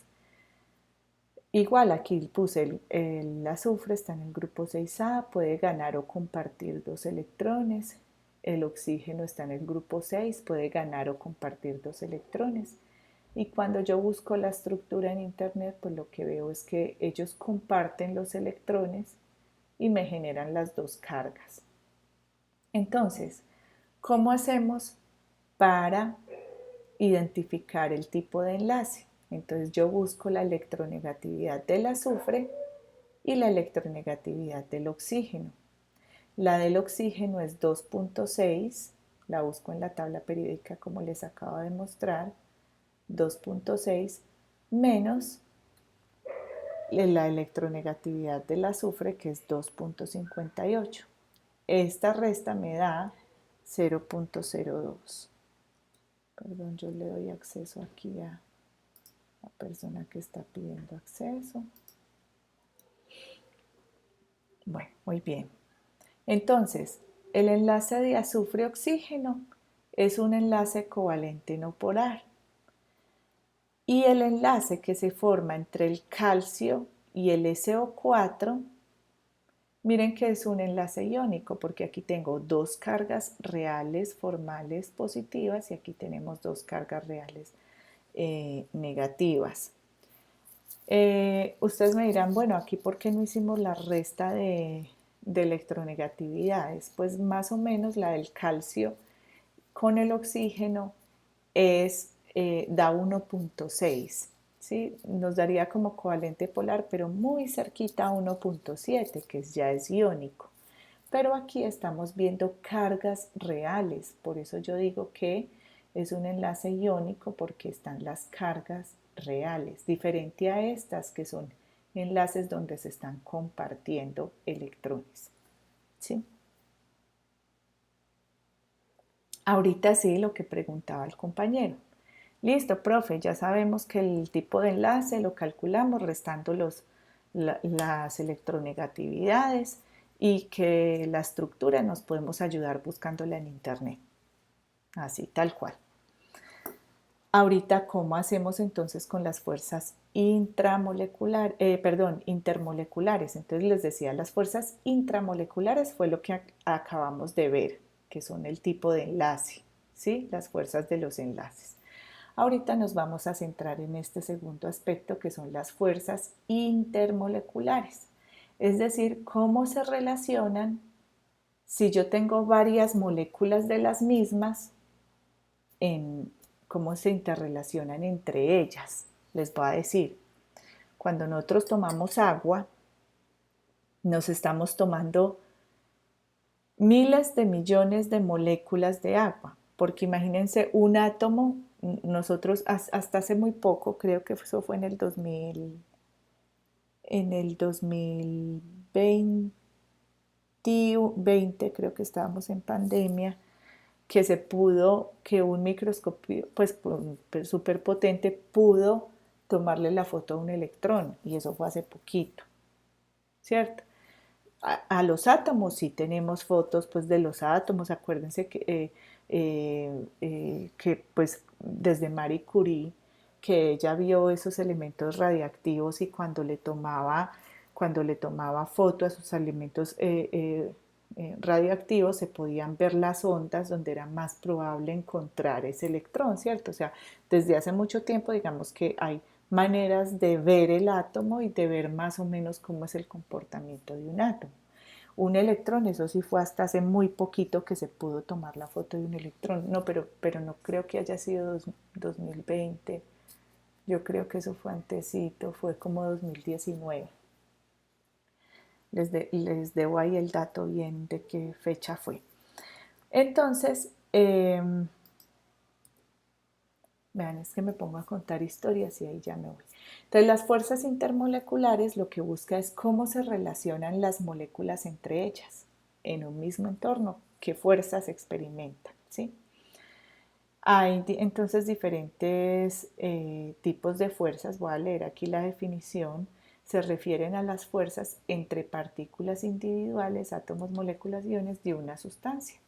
Igual aquí puse el azufre, está en el grupo 6A, puede ganar o compartir dos electrones. El oxígeno está en el grupo 6, puede ganar o compartir dos electrones. Y cuando yo busco la estructura en internet, pues lo que veo es que ellos comparten los electrones y me generan las dos cargas. Entonces, ¿cómo hacemos para identificar el tipo de enlace. Entonces yo busco la electronegatividad del azufre y la electronegatividad del oxígeno. La del oxígeno es 2.6, la busco en la tabla periódica como les acabo de mostrar, 2.6 menos la electronegatividad del azufre, que es 2.58. Esta resta me da 0.02. Perdón, yo le doy acceso aquí a la persona que está pidiendo acceso. Bueno, muy bien. Entonces, el enlace de azufre-oxígeno es un enlace covalente no polar. Y el enlace que se forma entre el calcio y el SO4, miren que es un enlace iónico porque aquí tengo dos cargas reales formales positivas y aquí tenemos dos cargas reales negativas. Ustedes me dirán, bueno, aquí ¿por qué no hicimos la resta de electronegatividades? Pues más o menos la del calcio con el oxígeno da 1.6, ¿sí? Nos daría como covalente polar, pero muy cerquita a 1.7, que ya es iónico. Pero aquí estamos viendo cargas reales, por eso yo digo que es un enlace iónico porque están las cargas reales, diferente a estas que son enlaces donde se están compartiendo electrones. ¿Sí? Ahorita sí lo que preguntaba el compañero. Listo, profe, ya sabemos que el tipo de enlace lo calculamos restando las electronegatividades y que la estructura nos podemos ayudar buscándola en internet. Así, tal cual. Ahorita, ¿cómo hacemos entonces con las fuerzas intermoleculares? Entonces les decía, las fuerzas intramoleculares fue lo que acabamos de ver, que son el tipo de enlace, ¿sí? Las fuerzas de los enlaces. Ahorita nos vamos a centrar en este segundo aspecto, que son las fuerzas intermoleculares, es decir, cómo se relacionan si yo tengo varias moléculas de las mismas, en cómo se interrelacionan entre ellas. Les voy a decir, cuando nosotros tomamos agua, nos estamos tomando miles de millones de moléculas de agua, porque imagínense un átomo, nosotros hasta hace muy poco, creo que eso fue en el 2020, creo que estábamos en pandemia, que un microscopio pues súper potente pudo tomarle la foto a un electrón, y eso fue hace poquito, ¿cierto? A los átomos sí tenemos fotos pues de los átomos, acuérdense que pues desde Marie Curie, que ella vio esos elementos radiactivos y cuando le tomaba foto a sus elementos radioactivos se podían ver las ondas donde era más probable encontrar ese electrón, ¿cierto? O sea, desde hace mucho tiempo digamos que hay maneras de ver el átomo y de ver más o menos cómo es el comportamiento de un átomo. Un electrón, eso sí fue hasta hace muy poquito que se pudo tomar la foto de un electrón. No, pero no creo que haya sido 2020. Yo creo que eso fue antesito, fue como 2019. Les debo ahí el dato bien de qué fecha fue. Entonces, vean, es que me pongo a contar historias y ahí ya me voy. Entonces, las fuerzas intermoleculares lo que busca es cómo se relacionan las moléculas entre ellas en un mismo entorno, qué fuerzas experimentan, ¿sí? Hay entonces diferentes tipos de fuerzas. Voy a leer aquí la definición. Se refieren a las fuerzas entre partículas individuales, átomos, moléculas, iones de una sustancia.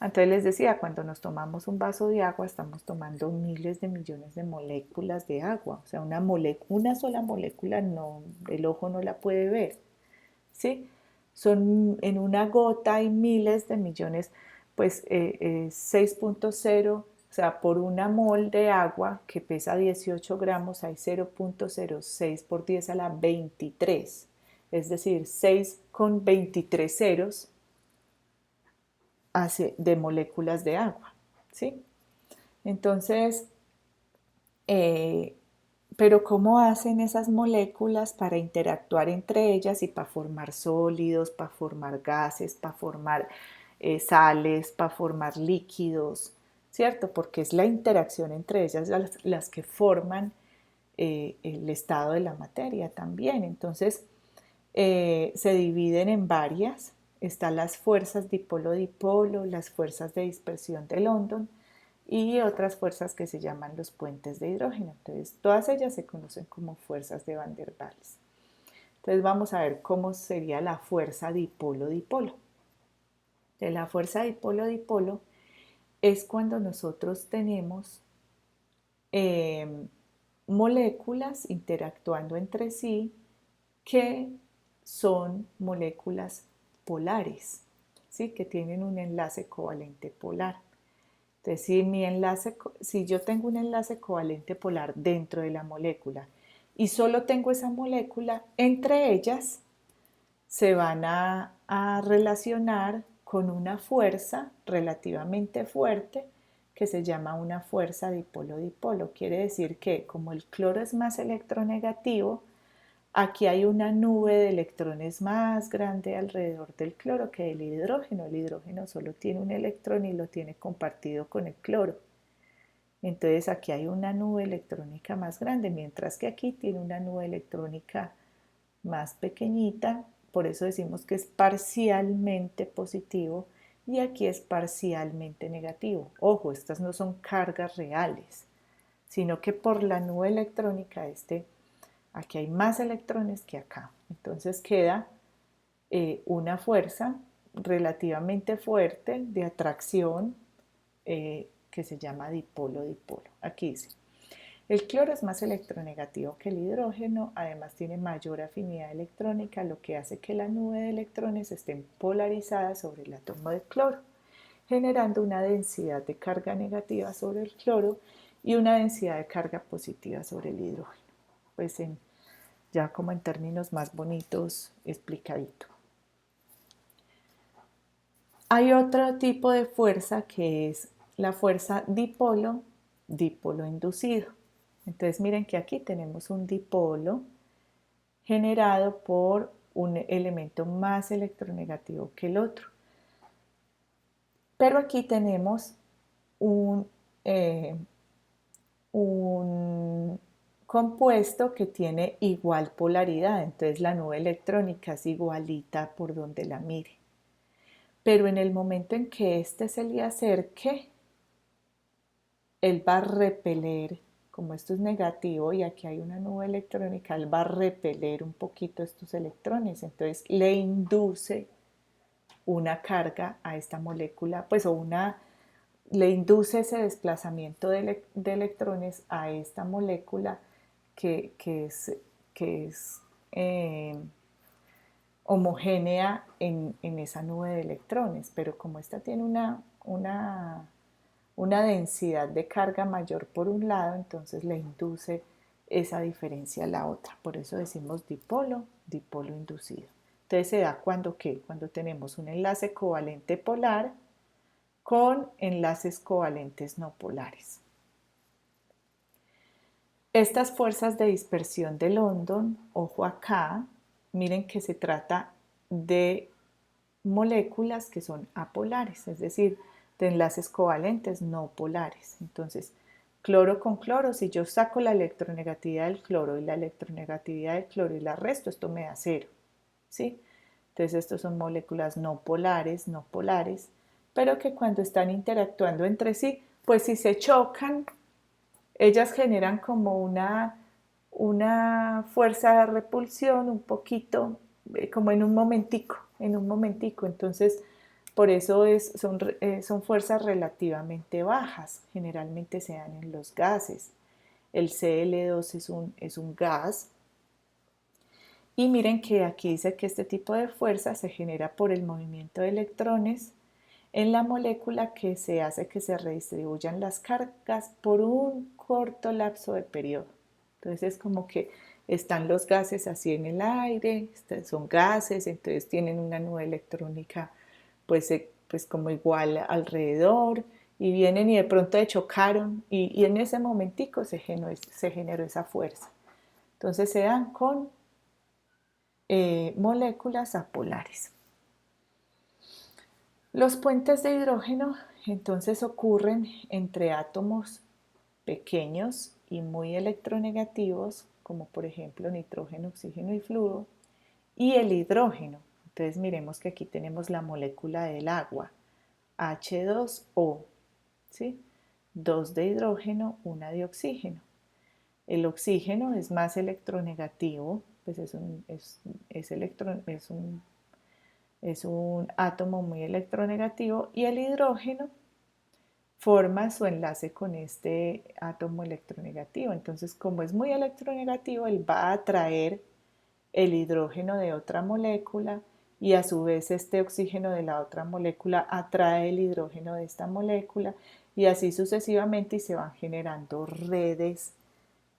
Entonces les decía, cuando nos tomamos un vaso de agua, estamos tomando miles de millones de moléculas de agua. O sea, una sola molécula no, el ojo no la puede ver, ¿sí? En una gota hay miles de millones, pues 6.0, o sea, por una mol de agua que pesa 18 gramos hay 0.06 por 10 a la 23, es decir, 6 con 23 ceros de moléculas de agua, ¿sí? Entonces, Eh, pero ¿cómo hacen esas moléculas para interactuar entre ellas y para formar sólidos, para formar gases, para formar sales, para formar líquidos? ¿Cierto? Porque es la interacción entre ellas las que forman el estado de la materia también. Entonces, se dividen en varias. Están las fuerzas dipolo-dipolo, las fuerzas de dispersión de London y otras fuerzas que se llaman los puentes de hidrógeno. Entonces, todas ellas se conocen como fuerzas de Van der Waals. Entonces, vamos a ver cómo sería la fuerza dipolo-dipolo. La fuerza dipolo-dipolo es cuando nosotros tenemos eh, moléculas interactuando entre sí que son moléculas polares, ¿sí? Que tienen un enlace covalente polar. Entonces, si yo tengo un enlace covalente polar dentro de la molécula y solo tengo esa molécula, entre ellas se van a relacionar con una fuerza relativamente fuerte que se llama una fuerza dipolo-dipolo. Quiere decir que como el cloro es más electronegativo, aquí hay una nube de electrones más grande alrededor del cloro que el hidrógeno. El hidrógeno solo tiene un electrón y lo tiene compartido con el cloro. Entonces aquí hay una nube electrónica más grande, mientras que aquí tiene una nube electrónica más pequeñita. Por eso decimos que es parcialmente positivo y aquí es parcialmente negativo. Ojo, estas no son cargas reales, sino que por la nube electrónica aquí hay más electrones que acá. Entonces queda una fuerza relativamente fuerte de atracción que se llama dipolo-dipolo. Aquí dice, el cloro es más electronegativo que el hidrógeno, además tiene mayor afinidad electrónica, lo que hace que la nube de electrones estén polarizadas sobre el átomo de cloro, generando una densidad de carga negativa sobre el cloro y una densidad de carga positiva sobre el hidrógeno. Pues ya como en términos más bonitos explicadito. Hay otro tipo de fuerza que es la fuerza dipolo inducido. Entonces miren que aquí tenemos un dipolo generado por un elemento más electronegativo que el otro. Pero aquí tenemos un compuesto que tiene igual polaridad, entonces la nube electrónica es igualita por donde la mire. Pero en el momento en que este se le acerque, él va a repeler, como esto es negativo y aquí hay una nube electrónica, él va a repeler un poquito estos electrones, entonces le induce una carga a esta molécula, pues le induce ese desplazamiento de electrones a esta molécula que es eh, homogénea en esa nube de electrones, pero como esta tiene una densidad de carga mayor por un lado, entonces le induce esa diferencia a la otra. Por eso decimos dipolo, dipolo inducido. Entonces se da cuando ¿qué? Cuando tenemos un enlace covalente polar con enlaces covalentes no polares. Estas fuerzas de dispersión de London, ojo acá, miren que se trata de moléculas que son apolares, es decir, de enlaces covalentes no polares. Entonces, cloro con cloro, si yo saco la electronegatividad del cloro y la electronegatividad del cloro y la resto, esto me da cero, ¿sí? Entonces, estos son moléculas no polares, pero que cuando están interactuando entre sí, pues si se chocan, ellas generan como una fuerza de repulsión un poquito, como en un momentico. Entonces, por eso son fuerzas relativamente bajas, generalmente se dan en los gases. El Cl2 es un gas. Y miren que aquí dice que este tipo de fuerza se genera por el movimiento de electrones en la molécula que se hace que se redistribuyan las cargas por un corto lapso de periodo. Entonces es como que están los gases así en el aire, son gases, entonces tienen una nube electrónica pues como igual alrededor y vienen y de pronto chocaron y en ese momentico se generó esa fuerza. Entonces se dan con moléculas apolares. Los puentes de hidrógeno entonces ocurren entre átomos pequeños y muy electronegativos, como por ejemplo nitrógeno, oxígeno y flúor, y el hidrógeno. Entonces miremos que aquí tenemos la molécula del agua, H2O, ¿sí? 2 de hidrógeno, 1 de oxígeno. El oxígeno es más electronegativo, pues es un átomo muy electronegativo, y el hidrógeno forma su enlace con este átomo electronegativo. Entonces, como es muy electronegativo, él va a atraer el hidrógeno de otra molécula y a su vez este oxígeno de la otra molécula atrae el hidrógeno de esta molécula y así sucesivamente, y se van generando redes,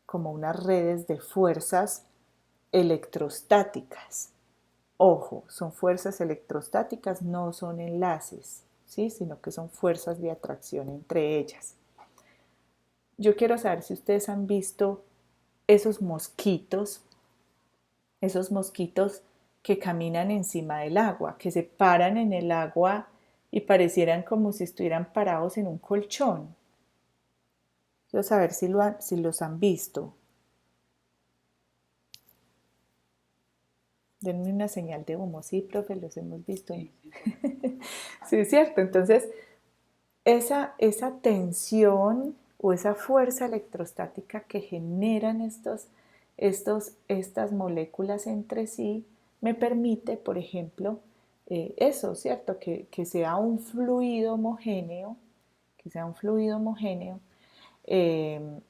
como unas redes de fuerzas electrostáticas. Ojo, son fuerzas electrostáticas, no son enlaces, ¿sí? Sino que son fuerzas de atracción entre ellas. Yo quiero saber si ustedes han visto esos mosquitos que caminan encima del agua, que se paran en el agua y parecieran como si estuvieran parados en un colchón. Quiero saber si los han visto. Denme una señal de humo. Sí, profe, los hemos visto. Sí, sí, Sí, es cierto. Entonces, esa tensión o esa fuerza electrostática que generan estas moléculas entre sí me permite, por ejemplo, eso, ¿cierto? Que sea un fluido homogéneo, eh,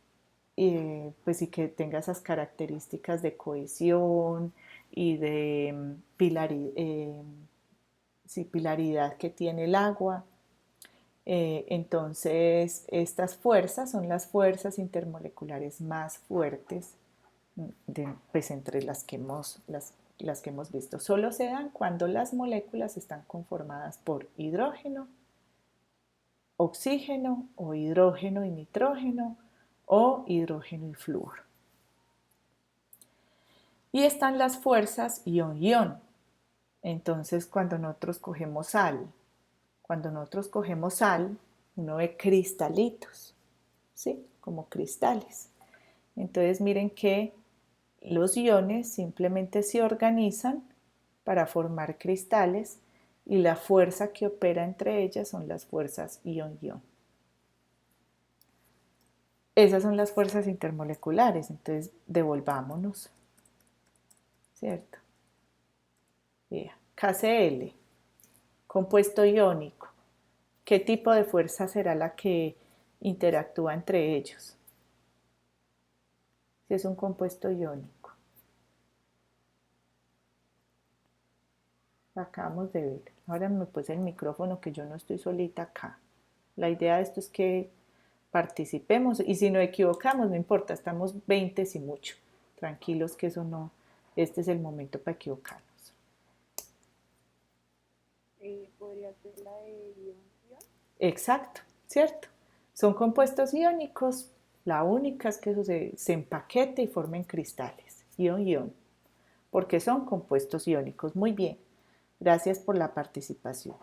pues y que tenga esas características de cohesión y de pilaridad que tiene el agua. Entonces, estas fuerzas son las fuerzas intermoleculares más fuertes pues entre las que hemos visto. Solo se dan cuando las moléculas están conformadas por hidrógeno, oxígeno o hidrógeno y nitrógeno o hidrógeno y flúor. Y están las fuerzas ion-ion. Entonces, cuando nosotros cogemos sal, uno ve cristalitos, ¿sí? Como cristales. Entonces, miren que los iones simplemente se organizan para formar cristales y la fuerza que opera entre ellas son las fuerzas ion-ion. Esas son las fuerzas intermoleculares, entonces devolvámonos, ¿cierto? Yeah. KCl, compuesto iónico. ¿Qué tipo de fuerza será la que interactúa entre ellos? Si es un compuesto iónico. Acabamos de ver. Ahora me puse el micrófono que yo no estoy solita acá. La idea de esto es que participemos y si nos equivocamos, no importa, estamos 20 y mucho. Tranquilos que eso no, este es el momento para equivocarnos. Podría ser la de ion-ion. Exacto, ¿cierto? Son compuestos iónicos, la única es que eso se empaquete y formen cristales, ion-ion, porque son compuestos iónicos. Muy bien, gracias por la participación.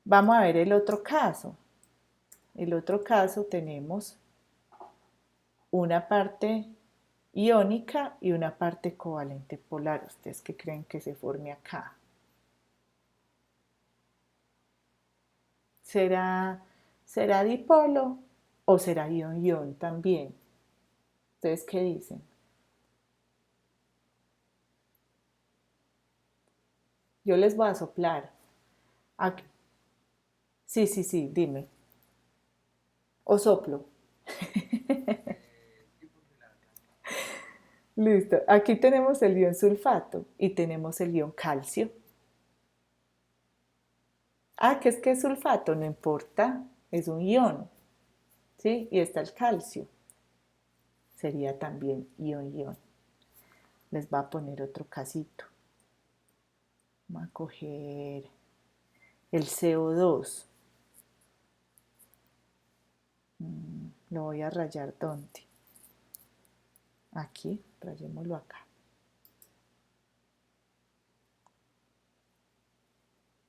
Vamos a ver el otro caso. El otro caso tenemos una parte iónica y una parte covalente polar. ¿Ustedes qué creen que se forme acá? ¿Será dipolo o será ion-ion también? ¿Ustedes qué dicen? Yo les voy a soplar. Aquí. Sí, sí, sí, dime. O soplo. sí, porque la verdad no. Listo. Aquí tenemos el ion sulfato y tenemos el ion calcio. Ah, ¿qué es sulfato? No importa, es un ion, ¿sí? Y está el calcio. Sería también ion-ion. Les va a poner otro casito. Vamos a coger el CO2. Lo voy a rayar ¿dónde? Aquí, rayémoslo acá.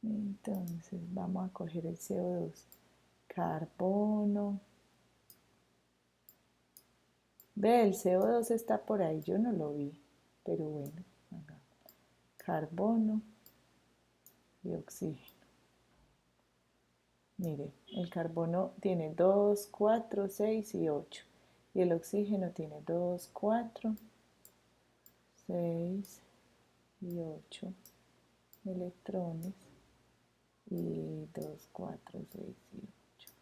Entonces vamos a coger el CO2. Carbono. Ve, el CO2 está por ahí, yo no lo vi, pero bueno, acá. Carbono y oxígeno. Mire, el carbono tiene 2, 4, 6 y 8. Y el oxígeno tiene 2, 4, 6 y 8 electrones. Y 2, 4, 6 y 8.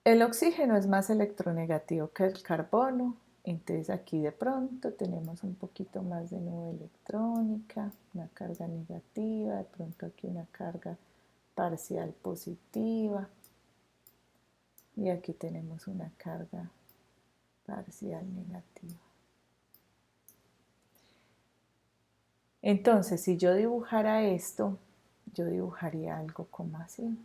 El oxígeno es más electronegativo que el carbono. Entonces aquí de pronto tenemos un poquito más de nube electrónica, una carga negativa, de pronto aquí una carga parcial positiva y aquí tenemos una carga parcial negativa. Entonces, si yo dibujara esto, yo dibujaría algo como así.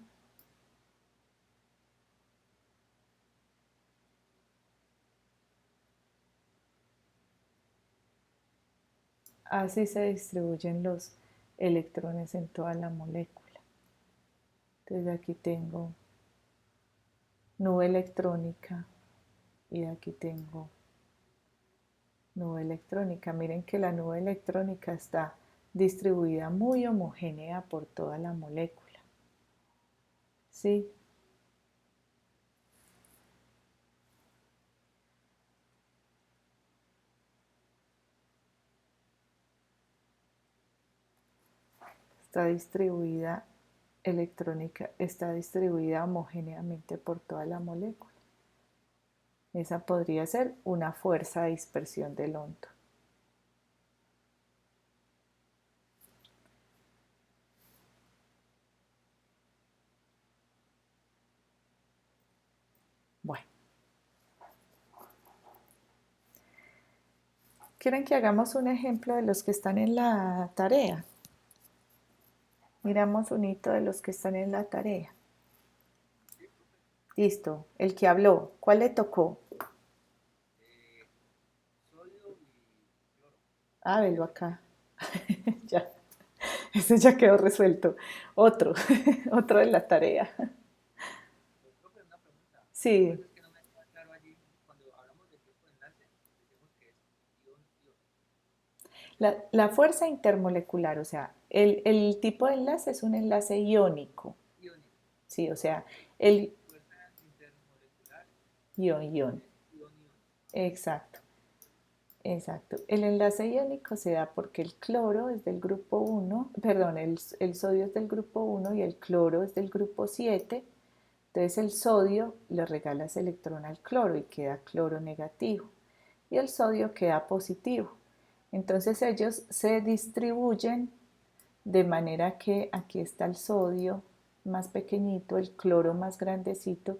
Así se distribuyen los electrones en toda la molécula. Entonces aquí tengo nube electrónica y aquí tengo nube electrónica. Miren que la nube electrónica está distribuida muy homogénea por toda la molécula. ¿Sí? Está distribuida homogéneamente por toda la molécula. Esa podría ser una fuerza de dispersión del hondo. Bueno, ¿quieren que hagamos un ejemplo de los que están en la tarea? Miramos un hito de los que están en la tarea. Listo, el que habló, ¿cuál le tocó? Sodio y cloro. Ah, velo acá. Ya, ese ya quedó resuelto. Otro, otro de la tarea. Pues, profe, una pregunta. Sí, Pues es que no me queda claro allí, cuando hablamos del tipo de enlace, decimos que es ion-ion. la fuerza intermolecular, o sea, el tipo de enlace es un enlace iónico. Iónico. Sí, o sea, el Fuerza intermolecular ion-ion. ion-ion. Exacto, exacto. El enlace iónico se da porque el cloro es del grupo 1, perdón, el sodio es del grupo 1 y el cloro es del grupo 7. Entonces el sodio le regala ese electrón al cloro y queda cloro negativo y el sodio queda positivo. Entonces ellos se distribuyen de manera que aquí está el sodio más pequeñito, el cloro más grandecito,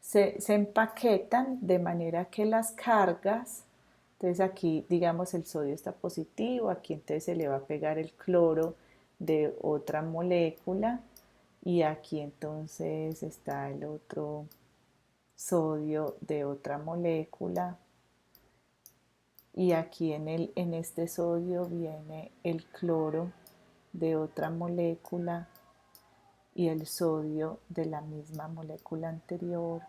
se empaquetan de manera que las cargas, entonces aquí digamos el sodio está positivo, aquí entonces se le va a pegar el cloro de otra molécula y aquí entonces está el otro sodio de otra molécula y aquí en este sodio viene el cloro de otra molécula y el sodio de la misma molécula anterior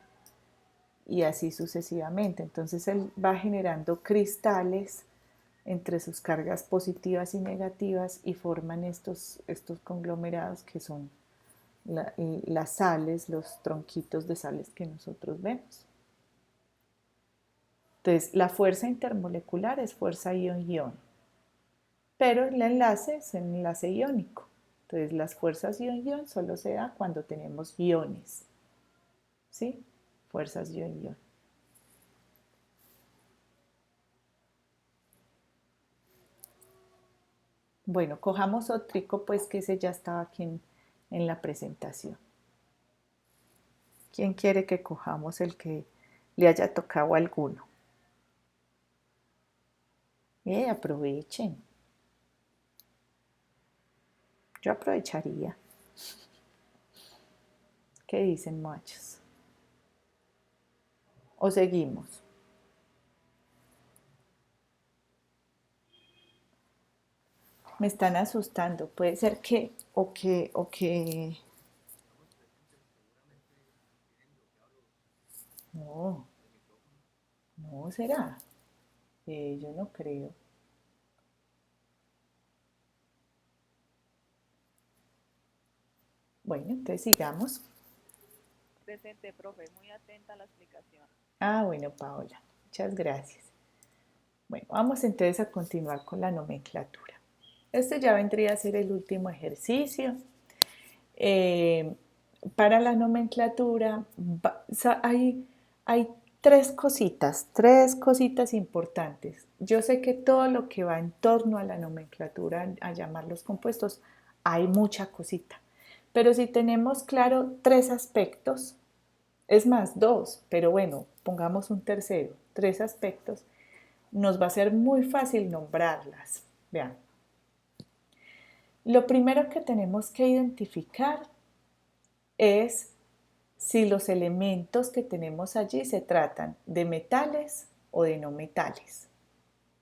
y así sucesivamente. Entonces él va generando cristales entre sus cargas positivas y negativas y forman estos conglomerados que son las sales, los tronquitos de sales que nosotros vemos. Entonces, la fuerza intermolecular es fuerza ion-ion, pero el enlace es un enlace iónico. Entonces, las fuerzas ion-ion solo se da cuando tenemos iones. ¿Sí? Fuerzas ion-ion. Bueno, cojamos otro, pues que ese ya estaba aquí en la presentación. ¿Quién quiere que cojamos el que le haya tocado a alguno? Aprovechen. Yo aprovecharía. ¿Qué dicen, muchachos? ¿O seguimos? Me están asustando. Puede ser que, no, no será. Yo no creo. Bueno, entonces sigamos. Presente, profe, muy atenta a la explicación. Ah, bueno, Paola, muchas gracias. Bueno, vamos entonces a continuar con la nomenclatura. Este ya vendría a ser el último ejercicio. Eh, para la nomenclatura hay tres cositas importantes. Yo sé que todo lo que va en torno a la nomenclatura, a llamar los compuestos, hay mucha cosita. Pero si tenemos claro tres aspectos, es más, dos, pero bueno, pongamos un tercero, tres aspectos, nos va a ser muy fácil nombrarlas. Vean, lo primero que tenemos que identificar es si los elementos que tenemos allí se tratan de metales o de no metales.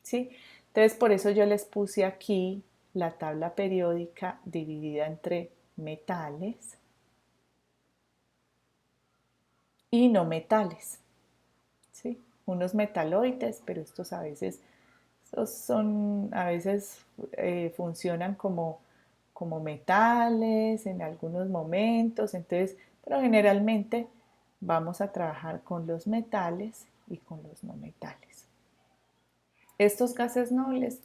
¿Sí? Entonces, por eso yo les puse aquí la tabla periódica dividida entre metales y no metales. ¿Sí? Unos metaloides, pero estos a veces funcionan como metales en algunos momentos, entonces, pero generalmente vamos a trabajar con los metales y con los no metales. Estos gases nobles,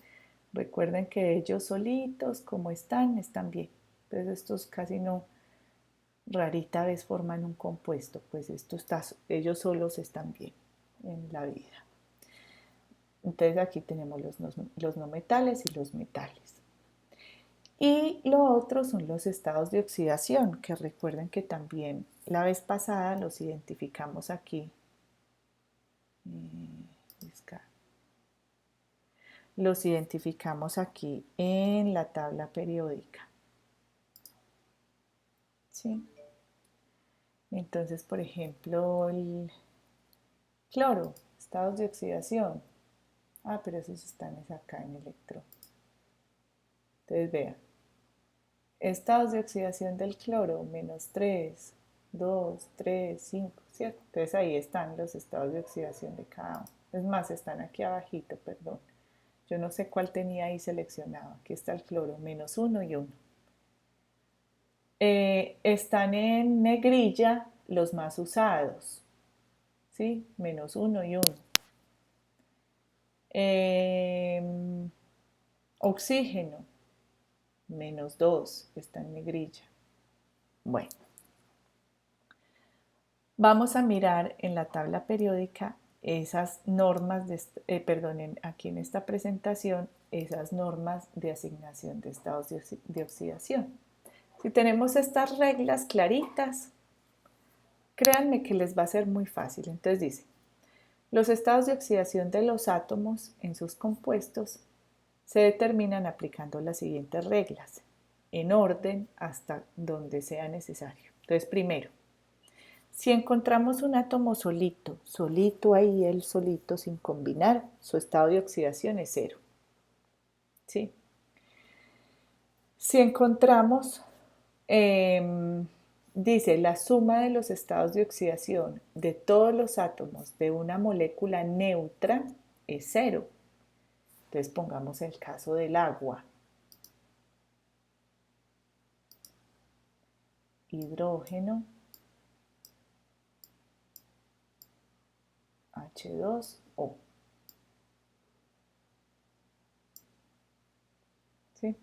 recuerden que ellos solitos, como están bien. Entonces estos casi no, rarita vez forman un compuesto, pues ellos solos están bien en la vida. Entonces aquí tenemos los no metales y los metales. Y lo otro son los estados de oxidación, que recuerden que también la vez pasada los identificamos aquí. Los identificamos aquí en la tabla periódica. ¿Sí? Entonces, por ejemplo, el cloro, estados de oxidación. Ah, pero esos están acá en electrón. Entonces, vean. Estados de oxidación del cloro, menos 3, 2, 3, 5, ¿cierto? Entonces ahí están los estados de oxidación de cada uno. Es más, están aquí abajito, perdón. Yo no sé cuál tenía ahí seleccionado. Aquí está el cloro, menos 1 y 1. Están en negrilla los más usados, ¿sí? Menos 1 y 1. Oxígeno, menos 2, está en negrilla. Bueno, vamos a mirar en la tabla periódica esas normas, aquí en esta presentación, esas normas de asignación de estados de oxidación. Si tenemos estas reglas claritas, créanme que les va a ser muy fácil. Entonces dice, los estados de oxidación de los átomos en sus compuestos se determinan aplicando las siguientes reglas, en orden hasta donde sea necesario. Entonces, primero, si encontramos un átomo solito, solito ahí, él solito, sin combinar, su estado de oxidación es 0. ¿Sí? Si encontramos, dice, la suma de los estados de oxidación de todos los átomos de una molécula neutra es 0. Entonces pongamos el caso del agua. Hidrógeno, H2O. ¿Sí?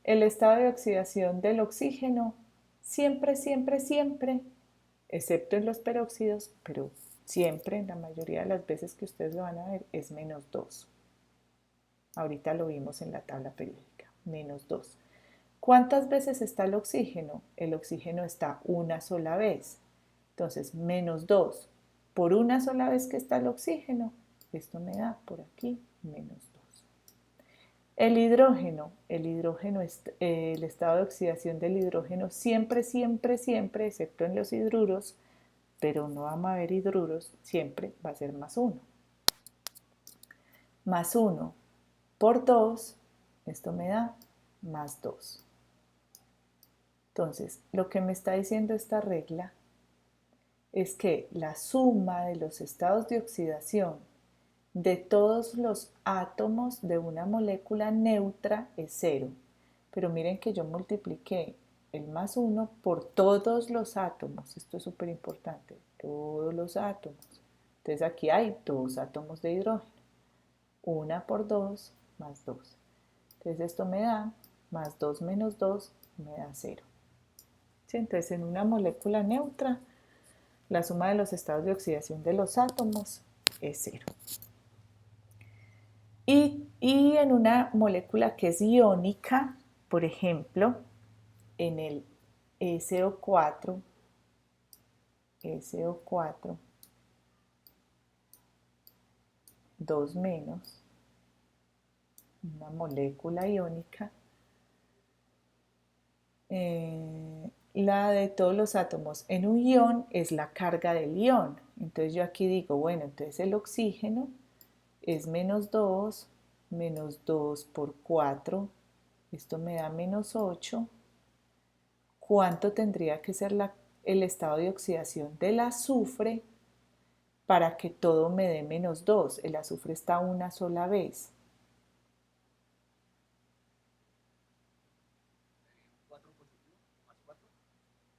El estado de oxidación del oxígeno siempre, siempre, siempre, excepto en los peróxidos, pero siempre, en la mayoría de las veces que ustedes lo van a ver, es menos 2. Ahorita lo vimos en la tabla periódica, menos 2. ¿Cuántas veces está el oxígeno? El oxígeno está una sola vez. Entonces, menos 2 por una sola vez que está el oxígeno, esto me da por aquí menos 2. El estado de oxidación del hidrógeno siempre, siempre, siempre, excepto en los hidruros, pero no vamos a ver hidruros, siempre va a ser más 1. Más 1 por 2, esto me da más 2. Entonces, lo que me está diciendo esta regla es que la suma de los estados de oxidación de todos los átomos de una molécula neutra es 0. Pero miren que yo multipliqué el más 1 por todos los átomos. Esto es súper importante. Todos los átomos. Entonces aquí hay 2 átomos de hidrógeno. 1 por 2 más 2. Entonces esto me da más 2 menos 2 me da 0. ¿Sí? Entonces en una molécula neutra la suma de los estados de oxidación de los átomos es 0. Y en una molécula que es iónica, por ejemplo, en el SO4, 2 menos, una molécula iónica, la de todos los átomos en un ion es la carga del ion. Entonces yo aquí digo, bueno, entonces el oxígeno es menos 2 por 4, esto me da menos 8. ¿Cuánto tendría que ser el estado de oxidación del azufre para que todo me dé menos 2? El azufre está una sola vez. 4 positivo, más 4.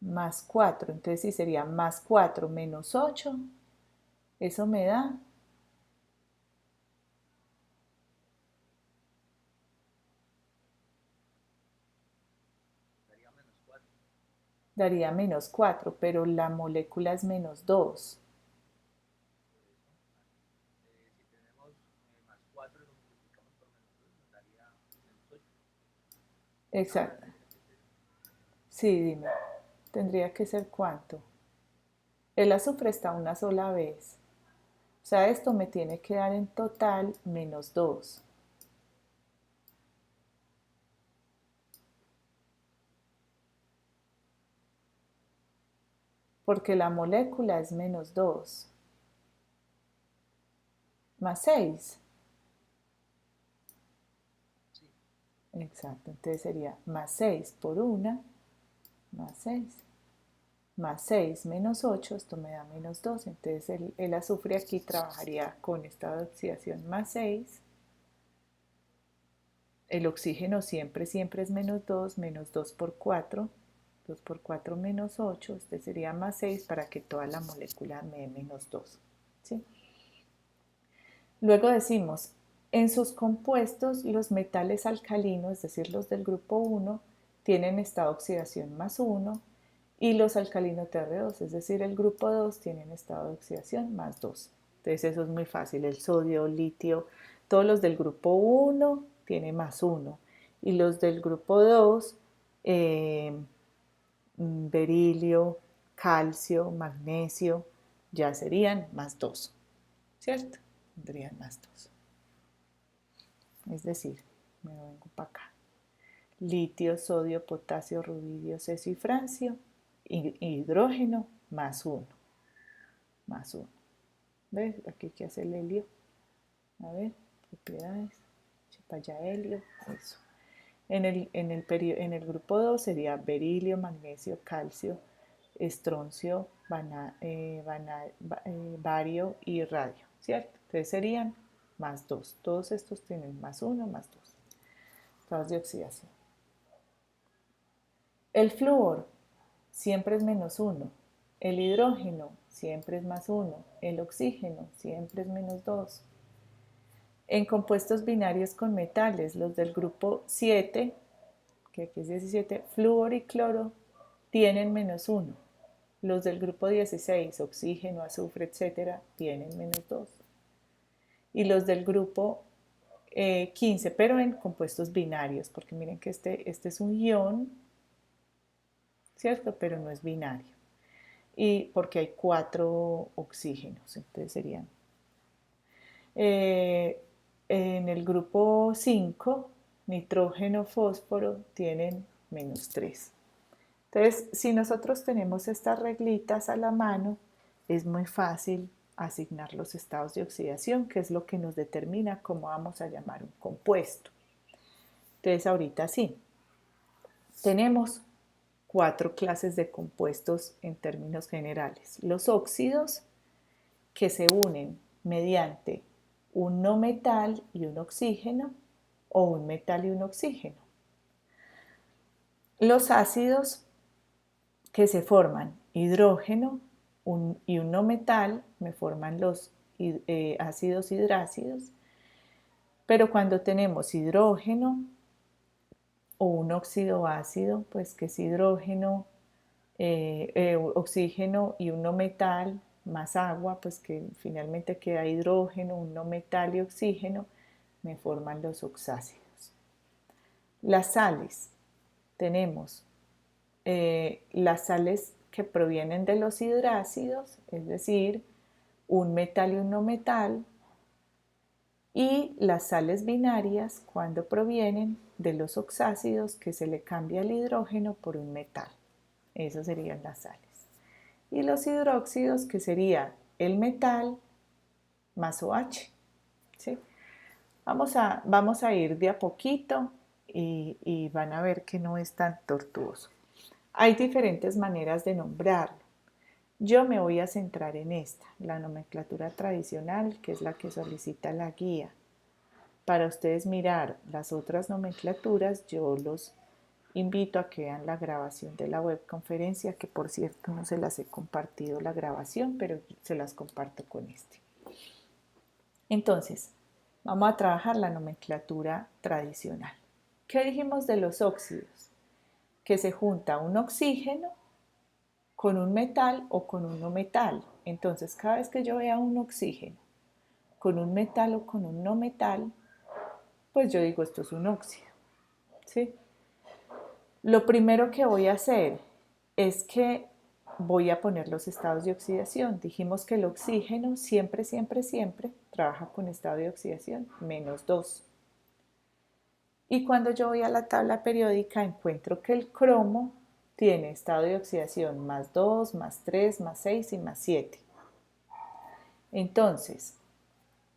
Más 4, entonces sí sería más 4 menos 8, eso me da Daría menos 4. daría menos 4, pero la molécula es menos 2. Por eso, si tenemos más 4 y lo multiplicamos por menos 2, nos daría menos 8. Ah, Exacto. tendría que ser Sí, dime. ¿Tendría que ser cuánto? El azufre está una sola vez. O sea, esto me tiene que dar en total menos 2. Porque la molécula es menos 2. Más 6. sí. Exacto. Entonces sería más 6 por 1, más 6. Más 6 menos 8, esto me da menos 2. Entonces el azufre aquí trabajaría con estado de oxidación más 6. El oxígeno siempre, siempre es menos 2 por 4. 2 por 4 menos 8, este sería más 6 para que toda la molécula me dé menos 2. ¿Sí? Luego decimos, en sus compuestos los metales alcalinos, es decir, los del grupo 1, tienen estado de oxidación más 1 y los alcalinos Tr2, es decir, el grupo 2, tienen estado de oxidación más 2. Entonces eso es muy fácil, el sodio, litio, todos los del grupo 1 tienen más 1 y los del grupo 2, berilio, calcio, magnesio, ya serían más 2, ¿cierto? Tendrían más 2. Es decir, me vengo para acá. Litio, sodio, potasio, rubidio, cesio y francio, hidrógeno más 1, más 1. ¿Ves? Aquí que hace el helio. A ver, propiedades, chipaya helio, eso. En el grupo 2 sería berilio, magnesio, calcio, estroncio, bario y radio, ¿cierto? Entonces serían más 2. Todos estos tienen más 1, más 2. Estados de oxidación. El flúor siempre es menos 1. El hidrógeno siempre es más 1. El oxígeno siempre es menos 2. En compuestos binarios con metales, los del grupo 7, que aquí es 17, flúor y cloro, tienen menos 1. Los del grupo 16, oxígeno, azufre, etcétera, tienen menos 2. Y los del grupo 15, pero en compuestos binarios, porque miren que este es un ion, ¿cierto? Pero no es binario. Y porque hay 4 oxígenos, entonces serían. En el grupo 5 nitrógeno, fósforo tienen -3. Entonces, si nosotros tenemos estas reglitas a la mano, es muy fácil asignar los estados de oxidación, que es lo que nos determina cómo vamos a llamar un compuesto. Entonces, ahorita sí, tenemos 4 clases de compuestos en términos generales. Los óxidos, que se unen mediante un no metal y un oxígeno, o un metal y un oxígeno. Los ácidos, que se forman hidrógeno y un no metal, me forman los ácidos hidrácidos, pero cuando tenemos hidrógeno o un óxido ácido, pues que es hidrógeno, oxígeno y un no metal más agua, pues que finalmente queda hidrógeno, un no metal y oxígeno, me forman los oxácidos. Las sales, tenemos las sales que provienen de los hidrácidos, es decir, un metal y un no metal, y las sales binarias cuando provienen de los oxácidos, que se le cambia el hidrógeno por un metal. Esas serían las sales. Y los hidróxidos, que sería el metal más OH. ¿Sí? Vamos a ir de a poquito y van a ver que no es tan tortuoso. Hay diferentes maneras de nombrarlo. Yo me voy a centrar en esta, la nomenclatura tradicional, que es la que solicita la guía. Para ustedes mirar las otras nomenclaturas, yo los invito a que vean la grabación de la webconferencia, que por cierto no se las he compartido la grabación, pero se las comparto con este. Entonces, vamos a trabajar la nomenclatura tradicional. ¿Qué dijimos de los óxidos? Que se junta un oxígeno con un metal o con un no metal. Entonces, cada vez que yo vea un oxígeno con un metal o con un no metal, pues yo digo esto es un óxido. ¿Sí? Lo primero que voy a hacer es que voy a poner los estados de oxidación. Dijimos que el oxígeno siempre, siempre, siempre trabaja con estado de oxidación -2. Y cuando yo voy a la tabla periódica encuentro que el cromo tiene estado de oxidación +2, +3, +6 y +7. Entonces,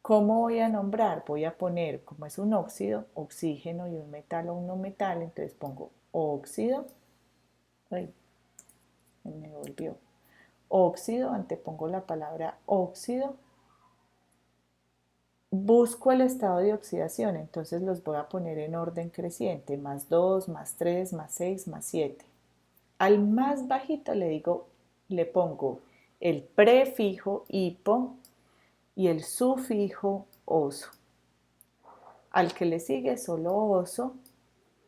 ¿cómo voy a nombrar? Voy a poner, como es un óxido, oxígeno y un metal o un no metal, entonces pongo óxido. Ay, me volvió. Óxido, antepongo la palabra óxido. Busco el estado de oxidación, entonces los voy a poner en orden creciente, +2, +3, +6, +7. Al más bajito le pongo el prefijo hipo y el sufijo oso. Al que le sigue solo oso,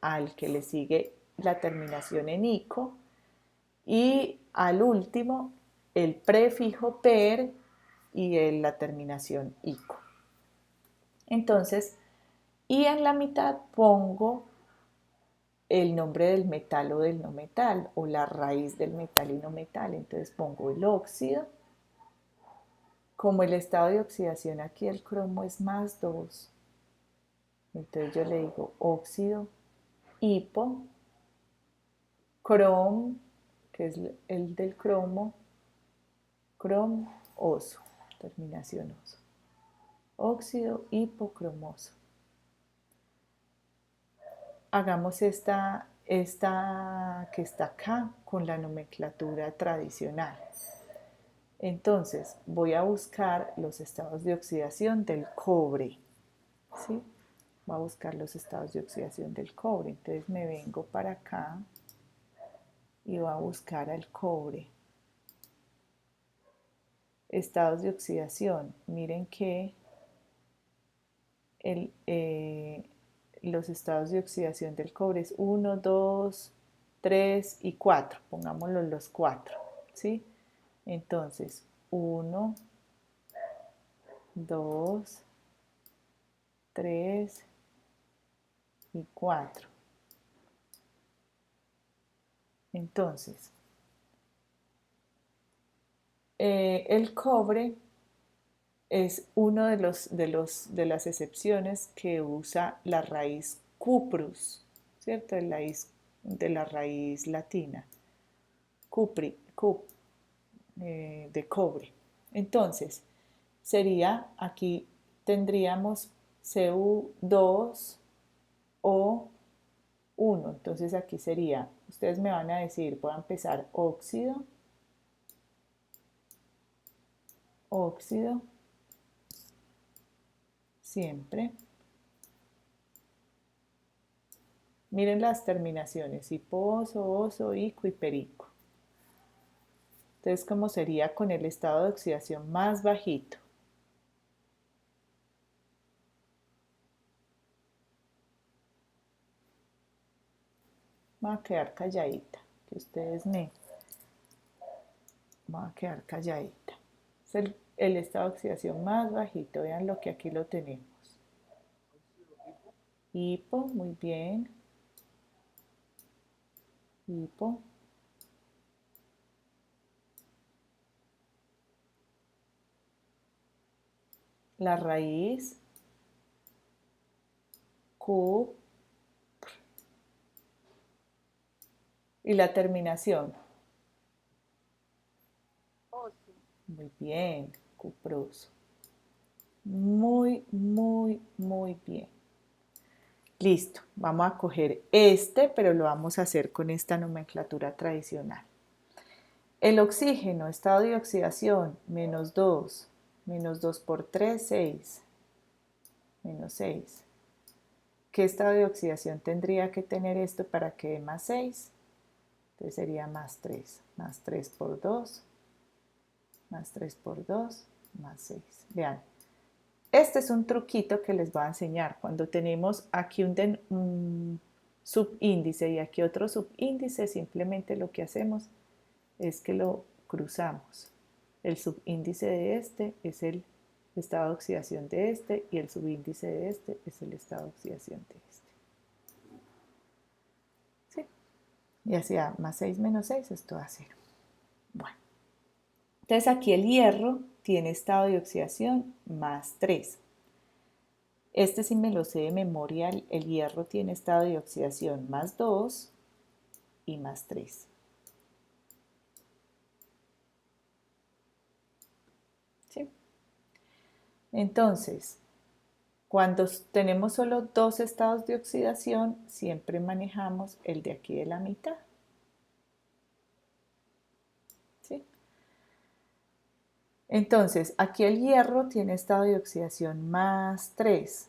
al que le sigue la terminación en ico y al último el prefijo per y la terminación ico. Entonces, y en la mitad pongo el nombre del metal o del no metal, o la raíz del metal y no metal. Entonces pongo el óxido. Como el estado de oxidación aquí el cromo es +2, entonces yo le digo óxido hipo, crom, que es el del cromo, crom oso, terminación oso. Óxido hipocromoso. Hagamos esta que está acá con la nomenclatura tradicional. Entonces voy a buscar los estados de oxidación del cobre. ¿Sí? Voy a buscar los estados de oxidación del cobre. Entonces me vengo para acá y voy a buscar al cobre. Estados de oxidación. Miren que los estados de oxidación del cobre es 1, 2, 3 y 4. Pongámoslo los 4. ¿Sí? Entonces, 1, 2, 3 y 4. Entonces, el cobre es uno de las excepciones que usa la raíz cuprus, ¿cierto? De la raíz latina, cupri, de cobre. Entonces, sería, aquí tendríamos Cu2O1. Entonces aquí sería, ustedes me van a decir, voy a empezar óxido, óxido, siempre. Miren las terminaciones, hiposo, oso, ico y perico. Entonces, ¿cómo sería con el estado de oxidación más bajito? Me voy a quedar calladita, que ustedes me... Voy a quedar calladita. Es el estado de oxidación más bajito, vean lo que aquí lo tenemos. Hipo, muy bien. Hipo. La raíz, Q, y la terminación. Oso. Muy bien, cuproso. Muy, muy, muy bien. Listo, vamos a coger este, pero lo vamos a hacer con esta nomenclatura tradicional. El oxígeno, estado de oxidación, -2. -2 por 3, 6. -6. ¿Qué estado de oxidación tendría que tener esto para que dé más 6? Entonces sería más 3. Más 3 por 2. Más 3 por 2. Más 6. Vean, este es un truquito que les voy a enseñar. Cuando tenemos aquí un subíndice y aquí otro subíndice, simplemente lo que hacemos es que lo cruzamos. El subíndice de este es el estado de oxidación de este y el subíndice de este es el estado de oxidación de este. ¿Sí? Y así más 6 menos 6, esto va a 0. Bueno, entonces aquí el hierro tiene estado de oxidación más 3. Este sí me lo sé de memoria, el hierro tiene estado de oxidación más 2 y más 3. ¿Sí? Entonces, cuando tenemos solo dos estados de oxidación, siempre manejamos el de aquí de la mitad. ¿Sí? Entonces, aquí el hierro tiene estado de oxidación más 3.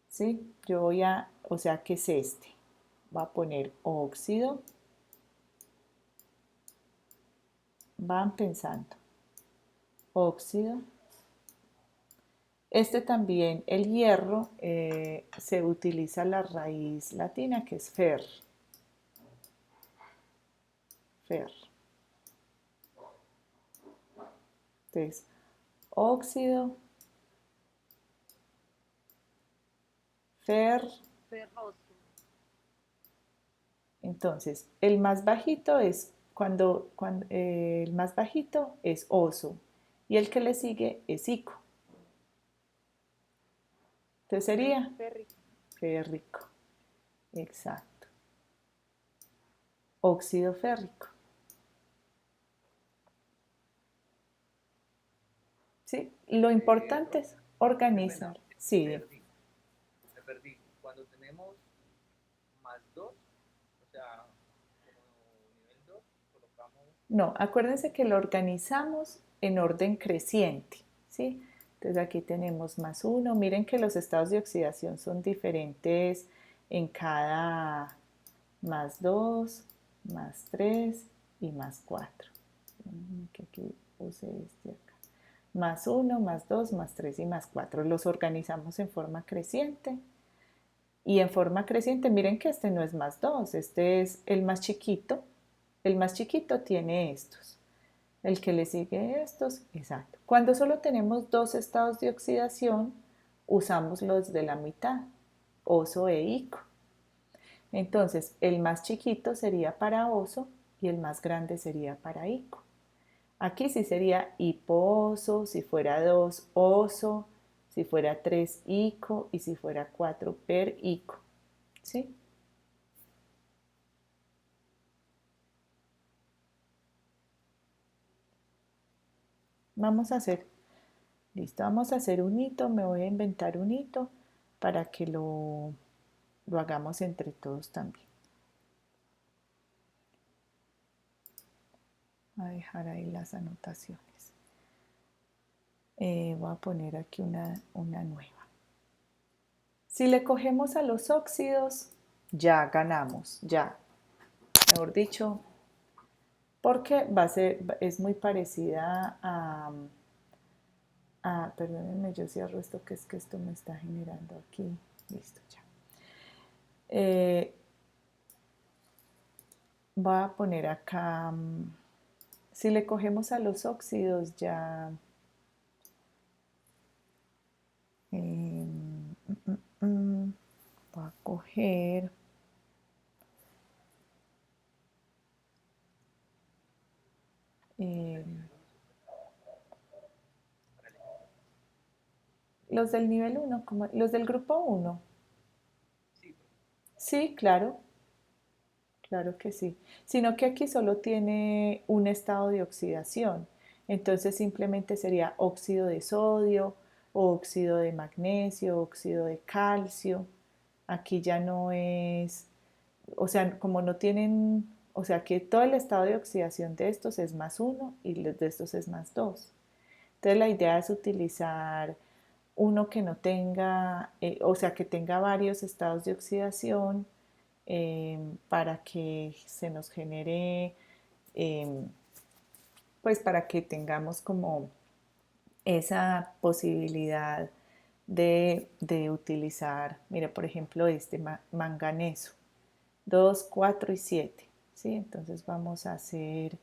¿Sí? Yo voy a, o sea, ¿qué es este? Voy a poner óxido. Van pensando. Óxido. Este también, el hierro, se utiliza la raíz latina que es fer. Fer. Entonces, óxido, fer. Ferroso. Entonces, el más bajito es el más bajito es oso y el que le sigue es ico. Entonces sería Férrico. férrico. Exacto. Óxido férrico. ¿Sí? Lo importante es organizar. Pena, Sí, me perdí. Cuando tenemos más 2, o sea, como nivel 2, colocamos no, acuérdense que lo organizamos en orden creciente, ¿sí? Entonces aquí tenemos más 1. Miren que los estados de oxidación son diferentes en cada más 2, más 3 y más 4. Que aquí puse este acá. Más 1, más 2, más 3 y más 4. Los organizamos en forma creciente. Y en forma creciente, miren que este no es más 2, este es el más chiquito. El más chiquito tiene estos. El que le sigue estos, exacto. Cuando solo tenemos dos estados de oxidación, usamos los de la mitad, oso e ico. Entonces, el más chiquito sería para oso y el más grande sería para ico. Aquí sí sería hiposo, si fuera 2 oso, si fuera 3 ico y si fuera 4 per ico. ¿sí? Vamos a hacer, listo, vamos a hacer un hito, me voy a inventar un hito para que lo hagamos entre todos también. Voy a dejar ahí las anotaciones. Voy a poner aquí una nueva. Si le cogemos a los óxidos, ya ganamos, ya. Mejor dicho, porque es muy parecida perdónenme, yo cierro esto, que es que esto me está generando aquí. Listo, ya. Voy a poner acá, si le cogemos a los óxidos, ya voy a coger los del nivel 1, los del grupo 1. Sí, claro, claro que sí. Sino que aquí solo tiene un estado de oxidación. Entonces simplemente sería óxido de sodio, óxido de magnesio, óxido de calcio. Aquí ya no es, o sea, como no tienen, o sea, que todo el estado de oxidación de estos es +1 y de estos es +2. Entonces la idea es utilizar uno que no tenga, o sea, que tenga varios estados de oxidación para que se nos genere, pues para que tengamos como esa posibilidad de utilizar, mira, por ejemplo, este manganeso, 2, 4 y 7, ¿sí? Entonces vamos a hacer,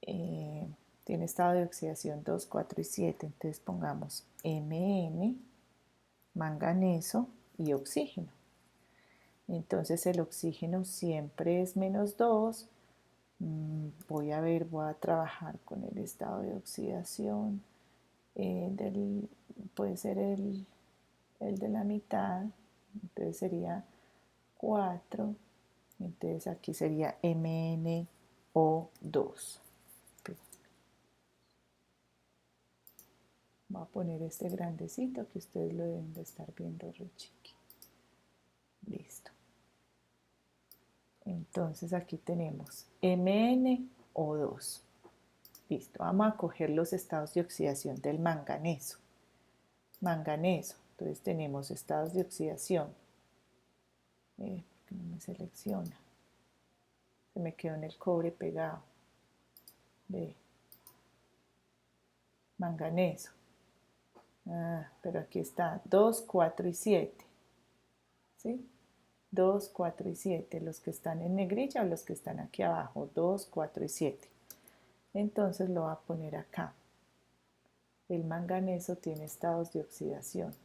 tiene estado de oxidación 2, 4 y 7, entonces pongamos Mn, manganeso y oxígeno. Entonces el oxígeno siempre es -2. Voy a trabajar con el estado de oxidación. Puede ser el de la mitad. Entonces sería 4. Entonces aquí sería MnO2. Voy a poner este grandecito que ustedes lo deben de estar viendo re chiqui. Listo. Entonces aquí tenemos MnO2. Listo, vamos a coger los estados de oxidación del manganeso. Manganeso, entonces tenemos estados de oxidación. ¿Por qué no me selecciona? Se me quedó en el cobre pegado. Ve. Manganeso. Pero aquí está 2, 4 y 7. ¿Sí? 2, 4 y 7. Los que están en negrilla o los que están aquí abajo. 2, 4 y 7. Entonces lo voy a poner acá. El manganeso tiene estados de oxidación.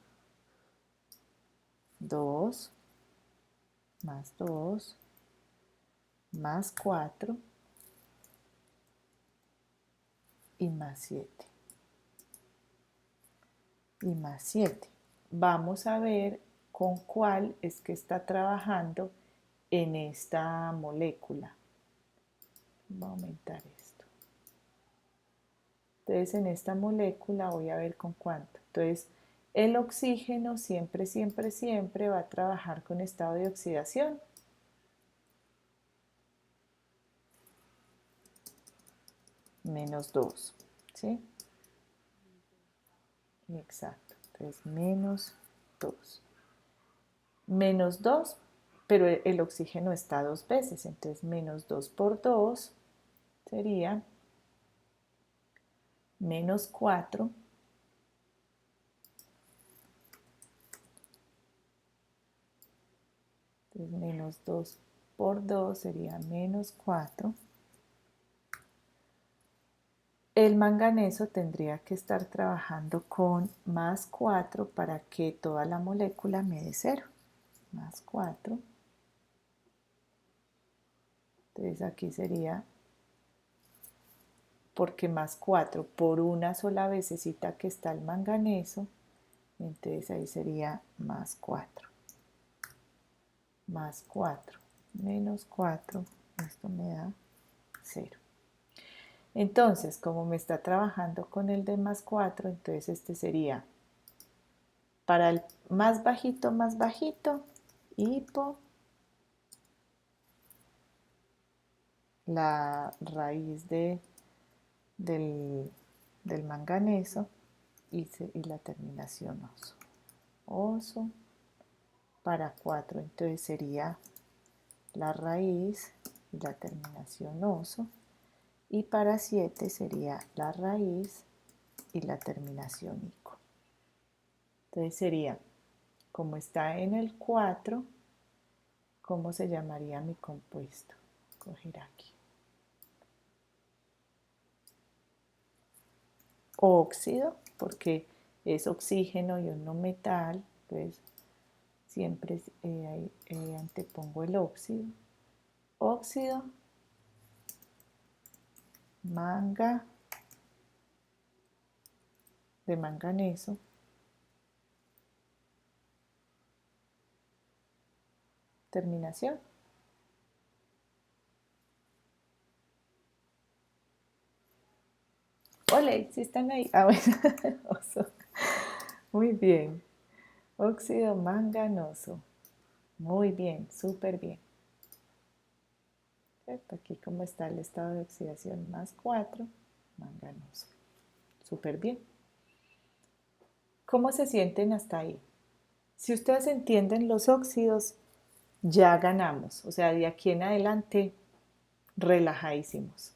2, +2, +4 y +7. Y +7. Vamos a ver con cuál es que está trabajando en esta molécula. Voy a aumentar esto. Entonces en esta molécula voy a ver con cuánto. Entonces el oxígeno siempre, siempre, siempre va a trabajar con estado de oxidación. -2, ¿sí? Exacto. Entonces -2. -2, pero el oxígeno está 2 veces. Entonces -2 por 2 sería -4. Entonces -2 por 2 sería -4. El manganeso tendría que estar trabajando con +4 para que toda la molécula me dé 0. +4. Entonces aquí sería, porque +4 por una sola vecesita que está el manganeso, entonces ahí sería +4. más 4 menos 4, esto me da 0. Entonces, como me está trabajando con el de más 4, entonces este sería para el más bajito, hipo, la raíz del, del manganeso y la terminación oso. Oso para 4, entonces sería la raíz y la terminación oso. Y para 7 sería la raíz y la terminación ico. Entonces sería, como está en el 4, ¿cómo se llamaría mi compuesto? Coger aquí. Óxido, porque es oxígeno y un no metal, entonces siempre antepongo el óxido. Óxido, de manganeso, terminación. Ole, si están ahí. Ah, bueno, oso. Muy bien. Óxido manganoso. Muy bien, súper bien. ¿Cierto? Aquí como está el estado de oxidación más 4, manganoso. Súper bien. ¿Cómo se sienten hasta ahí? Si ustedes entienden los óxidos, ya ganamos. O sea, de aquí en adelante, relajadísimos.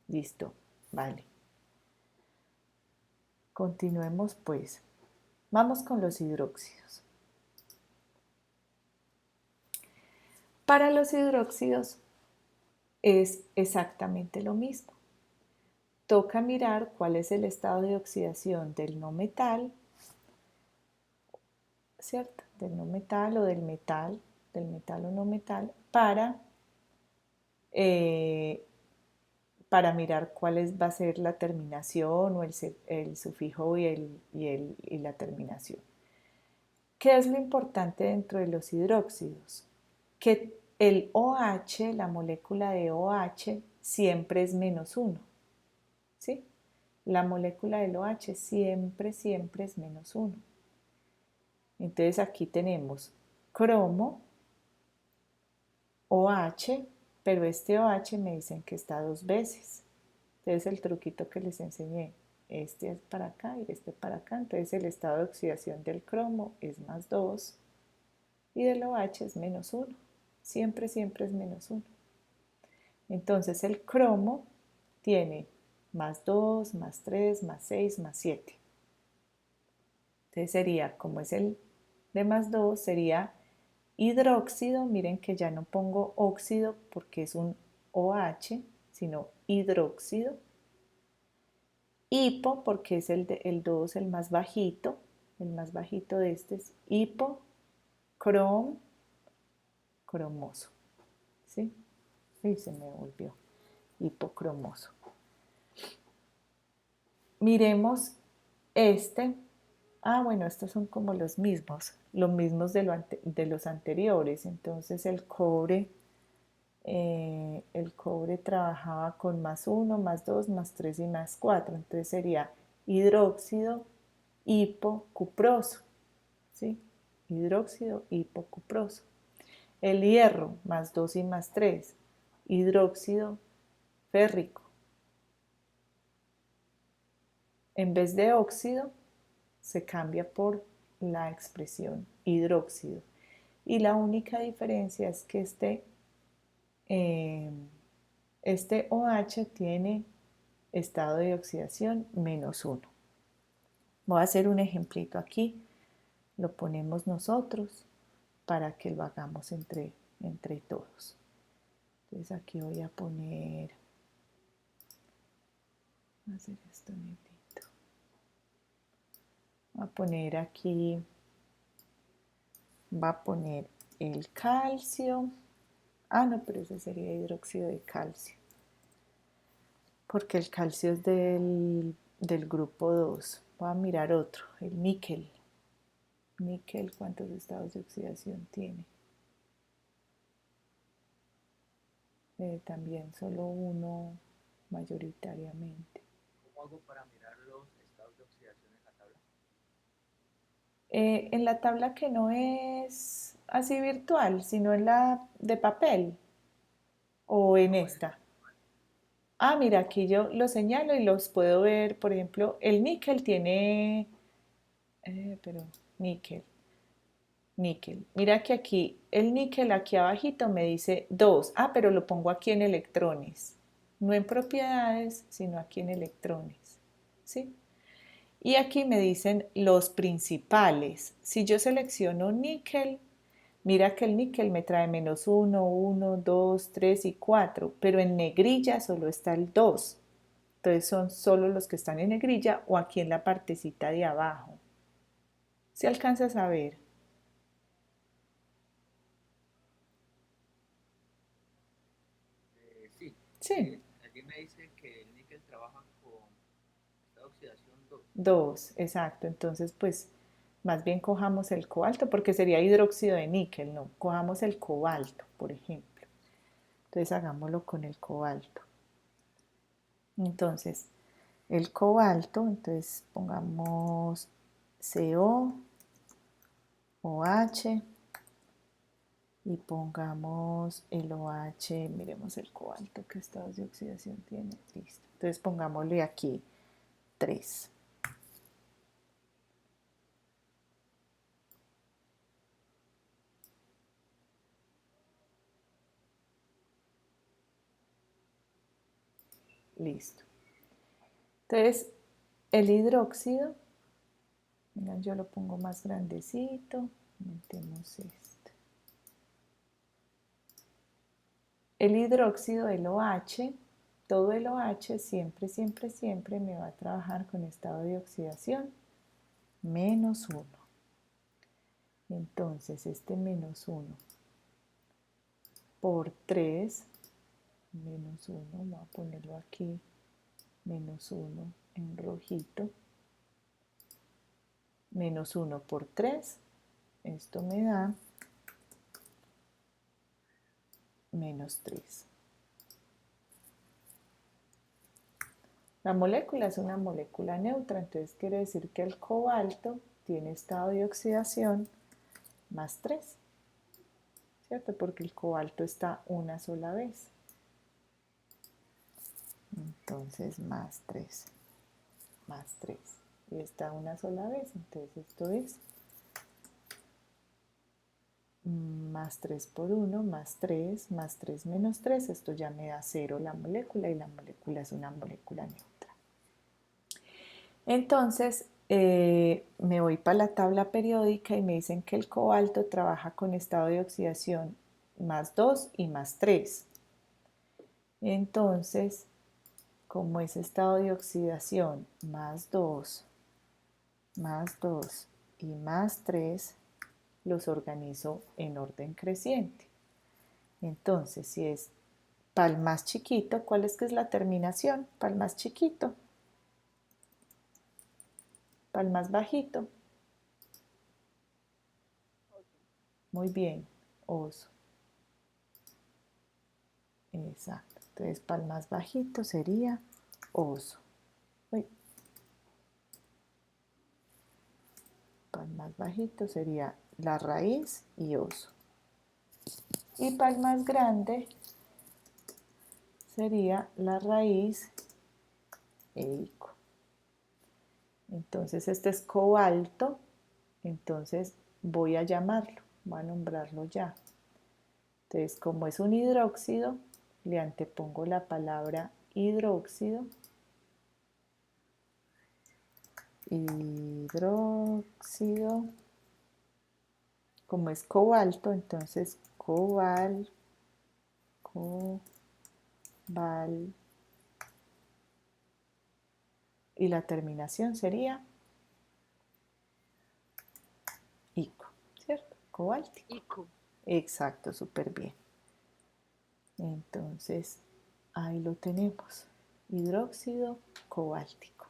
Listo, vale. Continuemos pues. Vamos con los hidróxidos. Para los hidróxidos es exactamente lo mismo. Toca mirar cuál es el estado de oxidación del no metal, ¿cierto? Del no metal o del metal o no metal, eh, para mirar cuál va a ser la terminación o el sufijo y la terminación. ¿Qué es lo importante dentro de los hidróxidos? Que el OH, la molécula de OH, siempre es -1, ¿sí? La molécula del OH siempre es -1. Entonces aquí tenemos cromo, OH, pero este OH me dicen que está 2 veces. Entonces el truquito que les enseñé, este es para acá y este para acá. Entonces el estado de oxidación del cromo es +2 y del OH es -1. Siempre es -1. Entonces el cromo tiene +2, +3, +6, +7. Entonces sería, como es el de +2, sería hidróxido. Miren que ya no pongo óxido porque es un OH, sino hidróxido. Hipo, porque es el 2, el más bajito de este es hipo, cromoso, ¿sí? Y se me volvió, hipocromoso. Miremos este. Ah, bueno, estos son como los mismos de los anteriores. Entonces el cobre trabajaba con +1, +2, +3 y +4. Entonces sería hidróxido hipocuproso, ¿sí? Hidróxido hipocuproso. El hierro, +2 y +3, hidróxido férrico. En vez de óxido, se cambia por la expresión hidróxido. Y la única diferencia es que este OH tiene estado de oxidación -1. Voy a hacer un ejemplito aquí. Lo ponemos nosotros para que lo hagamos entre todos. Entonces aquí voy a poner, voy a hacer esto negrito. Voy a poner aquí, va a poner el calcio. Ah, no, pero ese sería hidróxido de calcio. Porque el calcio es del grupo 2. Voy a mirar otro, el níquel. Níquel, ¿cuántos estados de oxidación tiene? También solo uno mayoritariamente. ¿Cómo hago para mirar los estados de oxidación en la tabla? En la tabla que no es así virtual, sino en la de papel o en No, en esta. Ah, mira, aquí yo los señalo y los puedo ver. Por ejemplo, el níquel tiene, pero níquel, níquel. Mira que aquí, el níquel aquí abajito me dice 2. Ah, pero lo pongo aquí en electrones. No en propiedades, sino aquí en electrones. ¿Sí? Y aquí me dicen los principales. Si yo selecciono níquel, mira que el níquel me trae menos 1, 1, 2, 3 y 4, pero en negrilla solo está el 2. Entonces son solo los que están en negrilla o aquí en la partecita de abajo. ¿Si alcanzas a ver? Sí, Sí, allí me dice que el níquel trabaja con estado de oxidación 2. 2, exacto. Entonces, pues más bien cojamos el cobalto porque sería hidróxido de níquel, no. Cojamos el cobalto, por ejemplo. Entonces hagámoslo con el cobalto. Entonces, el cobalto, entonces pongamos CO, OH y pongamos el OH, miremos el cobalto, qué estados de oxidación tiene, listo. Entonces pongámosle aquí 3. Listo. Entonces, el hidróxido, mira, yo lo pongo más grandecito, metemos esto. El hidróxido, el OH, todo el OH siempre, siempre, siempre me va a trabajar con estado de oxidación menos 1. Entonces, este menos 1 por 3, menos 1, voy a ponerlo aquí, menos 1 en rojito, menos 1 por 3, esto me da menos 3. La molécula es una molécula neutra, entonces quiere decir que el cobalto tiene estado de oxidación más 3, ¿cierto? Porque el cobalto está una sola vez. Entonces más 3, más 3. Y está una sola vez, entonces esto es más 3 por 1, más 3 menos 3, esto ya me da 0 la molécula y la molécula es una molécula neutra. Entonces, me voy para la tabla periódica y me dicen que el cobalto trabaja con estado de oxidación más 2 y más 3. Entonces, como es estado de oxidación más 2 y más 3, los organizo en orden creciente. Entonces, si es para el más chiquito, ¿cuál es que es la terminación? Para el más chiquito. Para el más bajito. Muy bien, oso. Exacto. Entonces, para el más bajito sería oso. Uy. Para el más bajito sería la raíz y oso. Y para el más grande sería la raíz e ico. Entonces, este es cobalto. Entonces, voy a llamarlo, voy a nombrarlo ya. Entonces, como es un hidróxido, le antepongo la palabra hidróxido. Hidróxido. Como es cobalto, entonces cobal. Y la terminación sería ico, ¿cierto? Cobáltico. IQ. Exacto, súper bien. Entonces, ahí lo tenemos. Hidróxido cobáltico.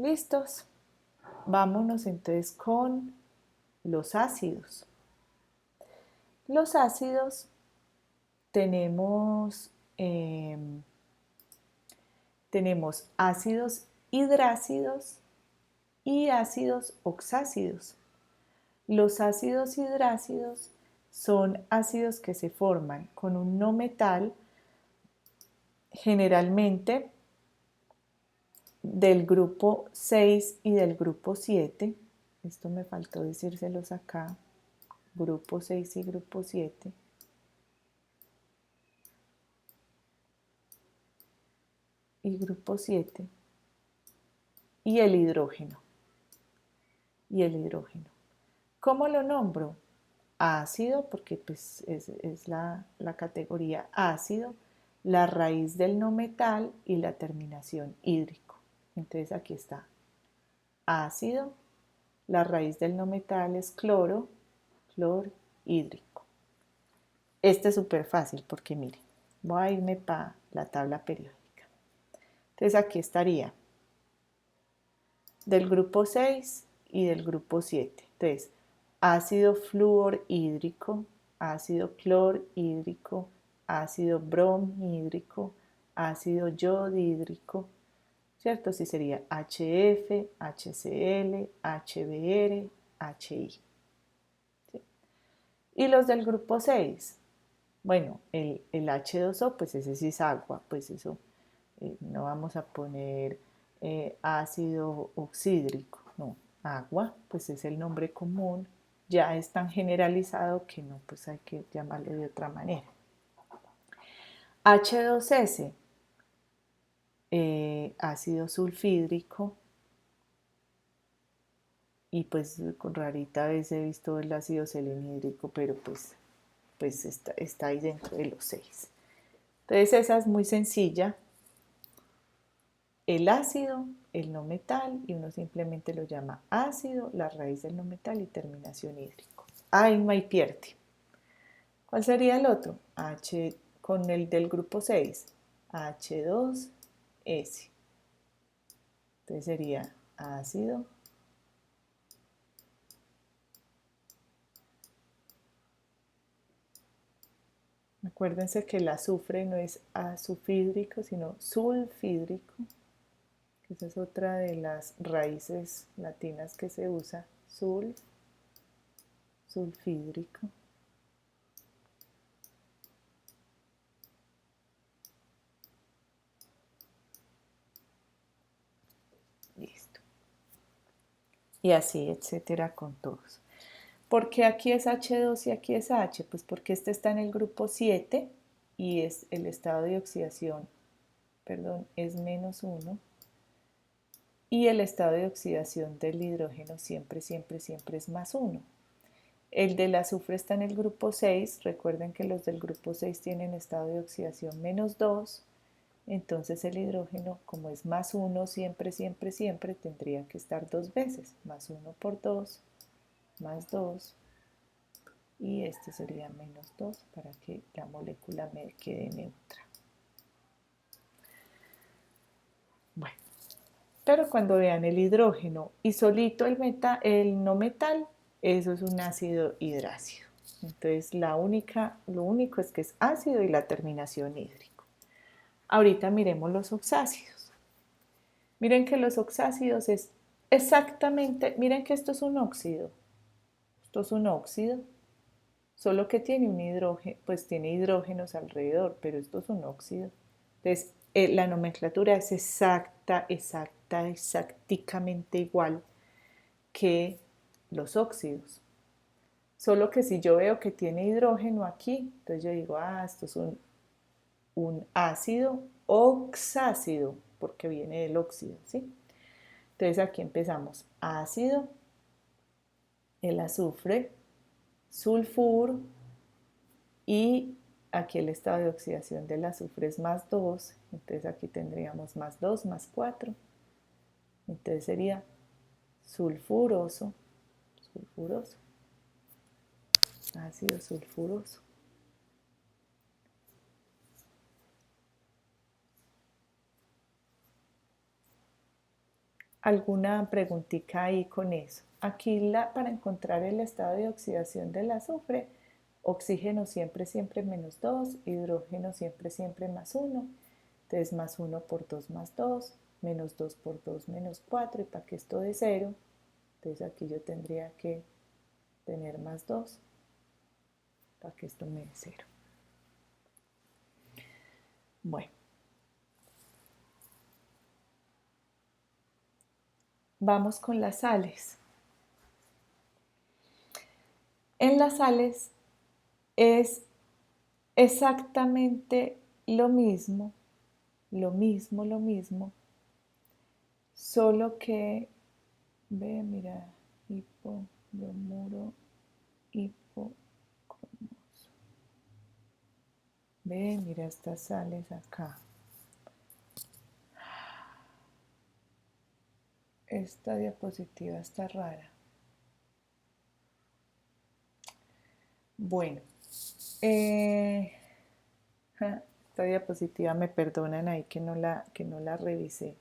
¿Listos? Vámonos entonces con los ácidos. Los ácidos tenemos, tenemos ácidos hidrácidos y ácidos oxácidos. Los ácidos hidrácidos son ácidos que se forman con un no metal, generalmente del grupo 6 y del grupo 7. Esto me faltó decírselos acá. Grupo 6 y grupo 7. Y grupo 7. Y el hidrógeno. Y el hidrógeno. ¿Cómo lo nombro? Ácido, porque pues es la categoría ácido, la raíz del no metal y la terminación hídrico. Entonces aquí está ácido, la raíz del no metal es cloro, clorhídrico. Este es súper fácil porque miren, voy a irme para la tabla periódica. Entonces aquí estaría del grupo 6 y del grupo 7. Entonces, ácido fluorhídrico, ácido clorhídrico, ácido bromhídrico, ácido yodhídrico, ¿cierto? Sí sería HF, HCl, HBr, HI. ¿Sí? Y los del grupo 6, bueno, el H2O, pues ese sí es agua, pues eso no vamos a poner ácido oxídrico, no, agua, pues es el nombre común, ya es tan generalizado que no, pues hay que llamarlo de otra manera. H2S, ácido sulfídrico, y pues con rarita vez he visto el ácido selenhídrico, pero pues está ahí dentro de los 6. Entonces esa es muy sencilla. El ácido, el no metal, y uno simplemente lo llama ácido, la raíz del no metal y terminación hídrico. Ay, no hay pierde. ¿Cuál sería el otro? H con el del grupo 6, H2S. Entonces sería ácido. Acuérdense que el azufre no es azufídrico, sino sulfídrico, que esa es otra de las raíces latinas que se usa, sulfídrico. Listo. Y así, etcétera, con todos. ¿Por qué aquí es H2 y aquí es H? Pues porque este está en el grupo 7 y es el estado de oxidación, perdón, es -1. Y el estado de oxidación del hidrógeno siempre es +1. El del azufre está en el grupo 6. Recuerden que los del grupo 6 tienen estado de oxidación -2. Entonces el hidrógeno, como es +1, siempre, tendría que estar 2 veces. +1 por 2, +2. Y este sería -2 para que la molécula me quede neutra. Bueno, pero cuando vean el hidrógeno y solito el no metal, eso es un ácido hidrácido. Entonces lo único es que es ácido y la terminación hídrico. Ahorita miremos los oxácidos. Miren que los oxácidos es exactamente, miren que esto es un óxido. Esto es un óxido, solo que tiene un hidrógeno, pues tiene hidrógenos alrededor, pero esto es un óxido. Entonces, la nomenclatura es exactamente igual que los óxidos. Solo que si yo veo que tiene hidrógeno aquí, entonces yo digo, esto es un ácido oxácido, porque viene del óxido, ¿sí? Entonces aquí empezamos, ácido, el azufre, sulfuro, y aquí el estado de oxidación del azufre es +2, entonces aquí tendríamos +2, +4, entonces sería sulfuroso, ácido sulfuroso. alguna preguntita ahí con eso. Aquí para encontrar el estado de oxidación del azufre, oxígeno siempre, siempre menos 2, hidrógeno siempre, siempre más 1. Entonces más 1 por 2 más 2, menos 2 por 2 menos 4, y para que esto dé 0, entonces aquí yo tendría que tener más 2 para que esto me dé 0. Bueno, vamos con las sales. En las sales es exactamente lo mismo, solo que, ve, mira, hipobromuro, hipocromoso. Ve, mira estas sales acá. Esta diapositiva está rara. Bueno, esta diapositiva me perdonan ahí que no la revisé.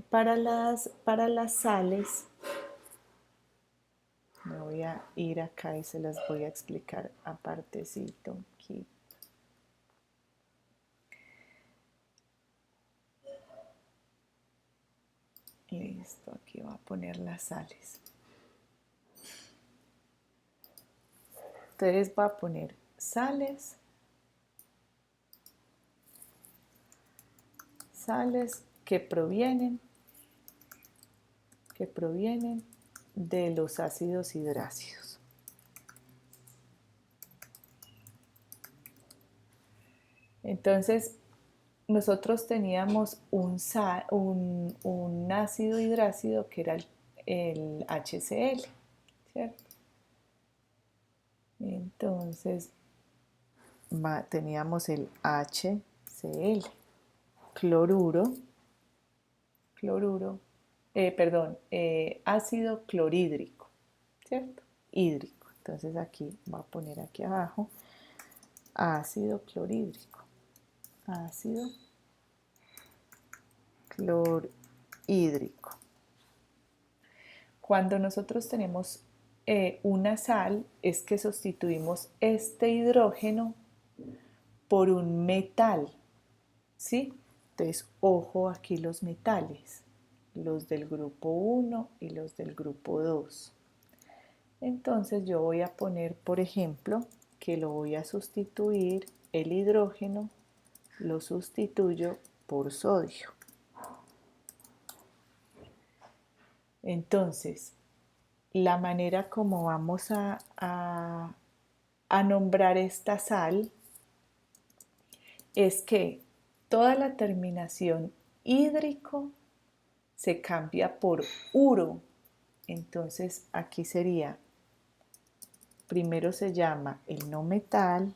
Para las sales, me voy a ir acá y se las voy a explicar apartecito. Aquí. Listo, aquí voy a poner las sales. Entonces voy a poner sales que provienen de los ácidos hidrácidos. Entonces, nosotros teníamos un ácido hidrácido que era el HCl, ¿cierto? Entonces, teníamos el HCl, ácido clorhídrico, ¿cierto? Hídrico. Entonces aquí voy a poner aquí abajo ácido clorhídrico, ácido clorhídrico. Cuando nosotros tenemos una sal, es que sustituimos este hidrógeno por un metal, ¿sí? Entonces, ojo aquí los metales, los del grupo 1 y los del grupo 2. Entonces yo voy a poner, por ejemplo, que lo voy a sustituir, el hidrógeno lo sustituyo por sodio. Entonces, la manera como vamos a nombrar esta sal es que toda la terminación hídrico se cambia por uro. Entonces aquí sería, primero se llama el no metal,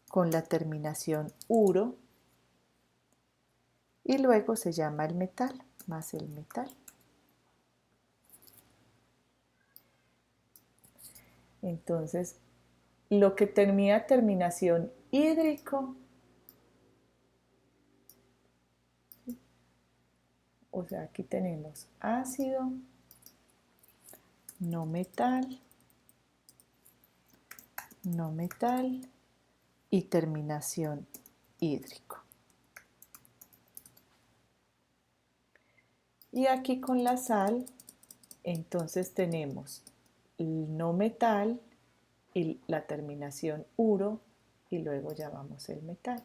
con la terminación uro, y luego se llama el metal, más el metal. Entonces, lo que termina terminación hídrico, o sea, aquí tenemos ácido, no metal y terminación hídrico. Y aquí con la sal, entonces tenemos el no metal y la terminación uro, y luego llamamos el metal.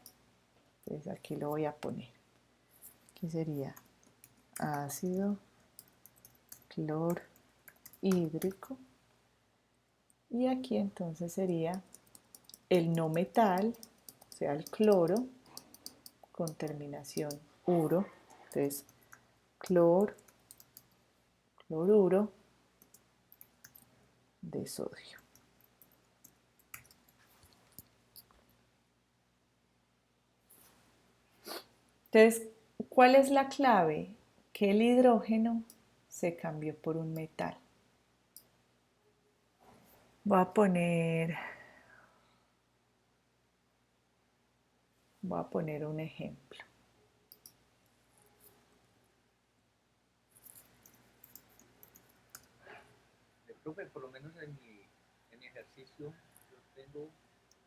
Entonces aquí lo voy a poner. Aquí sería ácido clorhídrico, y aquí entonces sería el no metal, o sea, el cloro, con terminación uro. Entonces, cloruro de sodio. Entonces, ¿cuál es la clave? Que el hidrógeno se cambió por un metal. Voy a poner un ejemplo. Profe, por lo menos en mi ejercicio yo tengo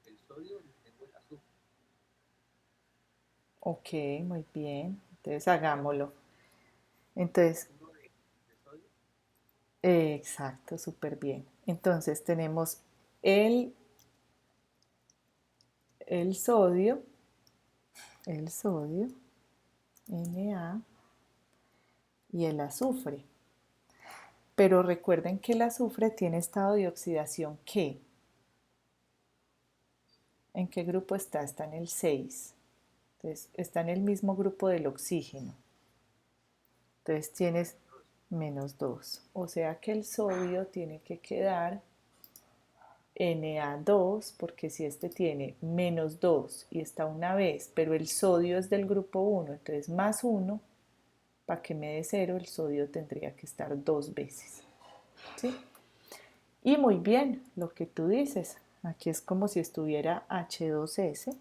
el sodio y tengo el azúcar. Ok, muy bien. Entonces hagámoslo. Entonces, Puro de sodio. exacto, súper bien. Entonces tenemos el, el sodio, el sodio, Na, y el azufre. Pero recuerden que el azufre tiene estado de oxidación ¿qué? ¿En qué grupo está? Está en el 6. Entonces, está en el mismo grupo del oxígeno. Entonces tienes -2. O sea que el sodio tiene que quedar Na2, porque si este tiene -2 y está una vez, pero el sodio es del grupo 1, entonces +1, para que me dé 0, el sodio tendría que estar 2 veces. ¿Sí? Y muy bien, lo que tú dices, aquí es como si estuviera H2S.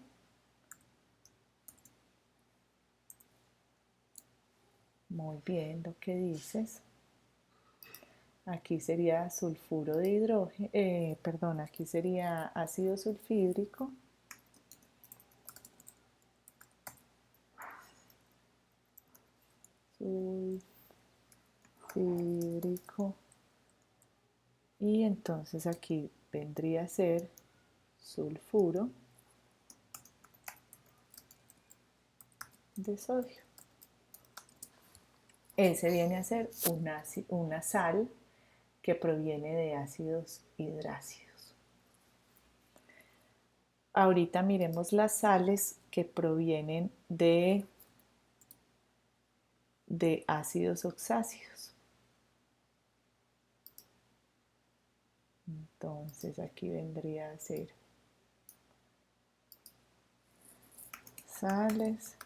Muy bien lo que dices. Aquí sería sulfuro de hidrógeno, perdón, aquí sería ácido sulfídrico. Sulfídrico. Y entonces aquí vendría a ser sulfuro de sodio. Ese viene a ser una sal que proviene de ácidos hidrácidos. Ahorita miremos las sales que provienen de ácidos oxáceos. Entonces aquí vendría a ser sales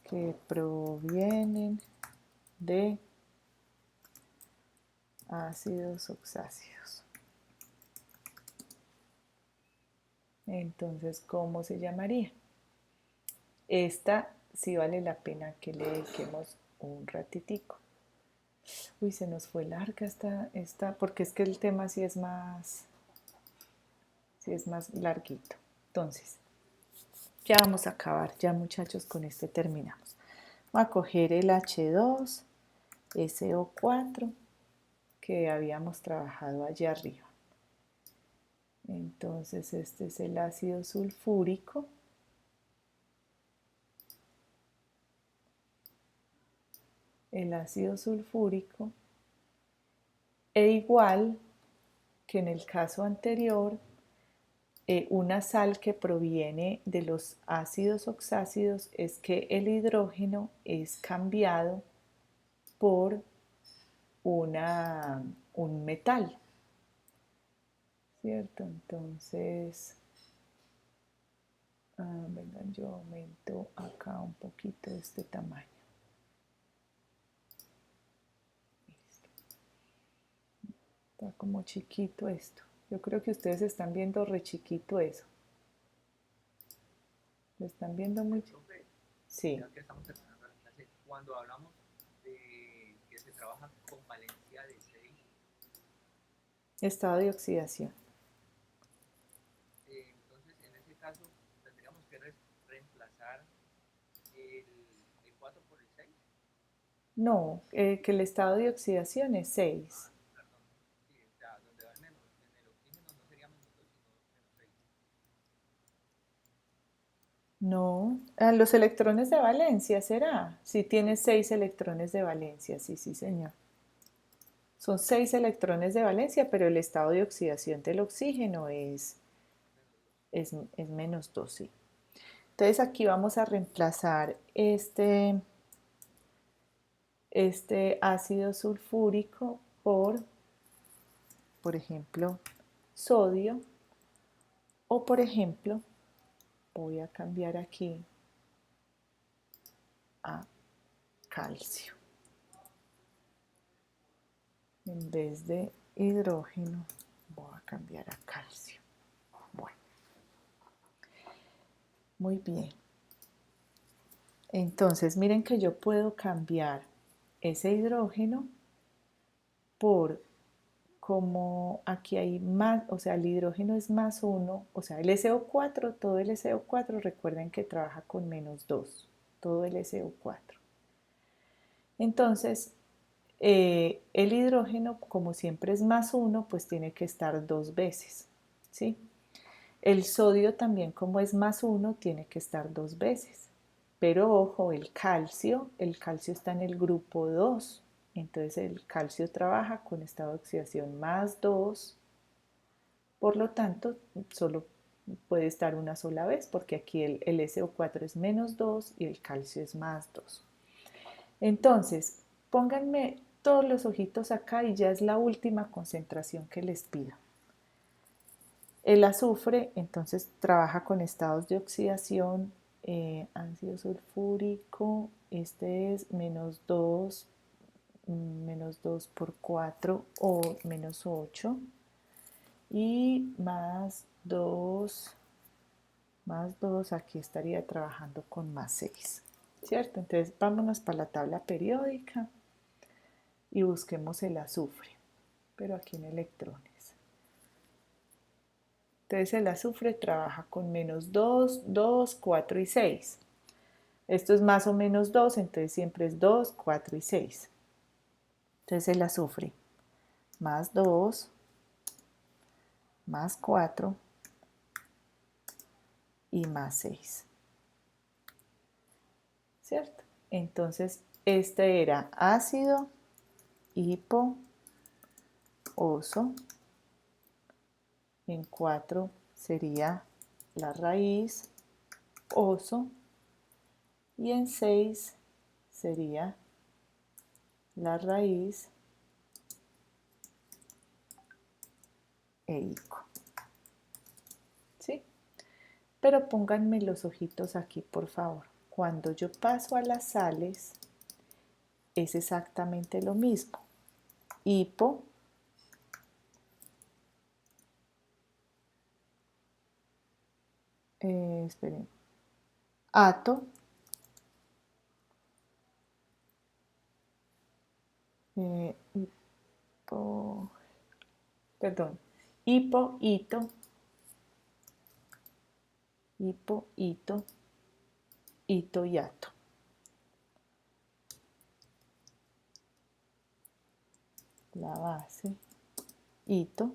que provienen de ácidos oxáceos. Entonces, ¿cómo se llamaría? Esta sí vale la pena que le dediquemos un ratitico. Uy, se nos fue larga esta, porque es que el tema sí es más larguito. Entonces, ya vamos a acabar, ya muchachos, con este terminamos. Voy a coger el H2, SO4, que habíamos trabajado allá arriba. Entonces, este es el ácido sulfúrico. El ácido sulfúrico, e igual que en el caso anterior, una sal que proviene de los ácidos oxácidos es que el hidrógeno es cambiado por un metal, ¿cierto? Entonces, vengan, yo aumento acá un poquito este tamaño. Listo. Está como chiquito esto. Yo creo que ustedes están viendo re chiquito eso. ¿Lo están viendo muy chiquito? Profe, Sí. ya que estamos terminando la clase, cuando hablamos de que se trabaja con valencia de 6, Estado de oxidación. entonces en ese caso tendríamos que reemplazar el, el 4 por el 6. No, que el estado de oxidación es 6. Perdón, sí, o sea, donde va el menos, en el oxígeno no sería -2, sino -6. No, los electrones de valencia será. Si tiene 6 electrones de valencia, sí, sí, señor. Son 6 electrones de valencia, pero el estado de oxidación del oxígeno es -2, sí. Entonces aquí vamos a reemplazar este ácido sulfúrico por ejemplo, sodio, o por ejemplo, voy a cambiar aquí a calcio. En vez de hidrógeno, voy a cambiar a calcio. Bueno, muy bien. Entonces, miren que yo puedo cambiar ese hidrógeno por como aquí hay más, o sea, el hidrógeno es más 1, o sea, el SO4, todo el SO4, recuerden que trabaja con -2, todo el SO4. Entonces, el hidrógeno, como siempre es más 1, pues tiene que estar 2 veces, ¿sí? El sodio también, como es más 1, tiene que estar 2 veces. Pero ojo, el calcio está en el grupo 2. Entonces el calcio trabaja con estado de oxidación más 2. Por lo tanto, solo puede estar una sola vez, porque aquí el SO4 es -2 y el calcio es más 2. Entonces, pónganme todos los ojitos acá y ya es la última concentración que les pido. El azufre, entonces, trabaja con estados de oxidación, ácido sulfúrico, este es -2, -2 por 4 o -8, y más 2, aquí estaría trabajando con +6, ¿cierto? Entonces, vámonos para la tabla periódica y busquemos el azufre, pero aquí en electrones. Entonces el azufre trabaja con -2, 2, 4 y 6. Esto es más o menos 2, entonces siempre es 2, 4 y 6. Entonces el azufre más 2, más 4 y más 6. ¿Cierto? Entonces este era ácido hipo oso. En 4 sería la raíz oso. Y en 6 sería la raíz eico. ¿Sí? Pero pónganme los ojitos aquí, por favor. Cuando yo paso a las sales, es exactamente lo mismo. Hipo, esperen, ato, hipo, perdón, hipo, hito, hipo, hito, hito y ato. La base, hito,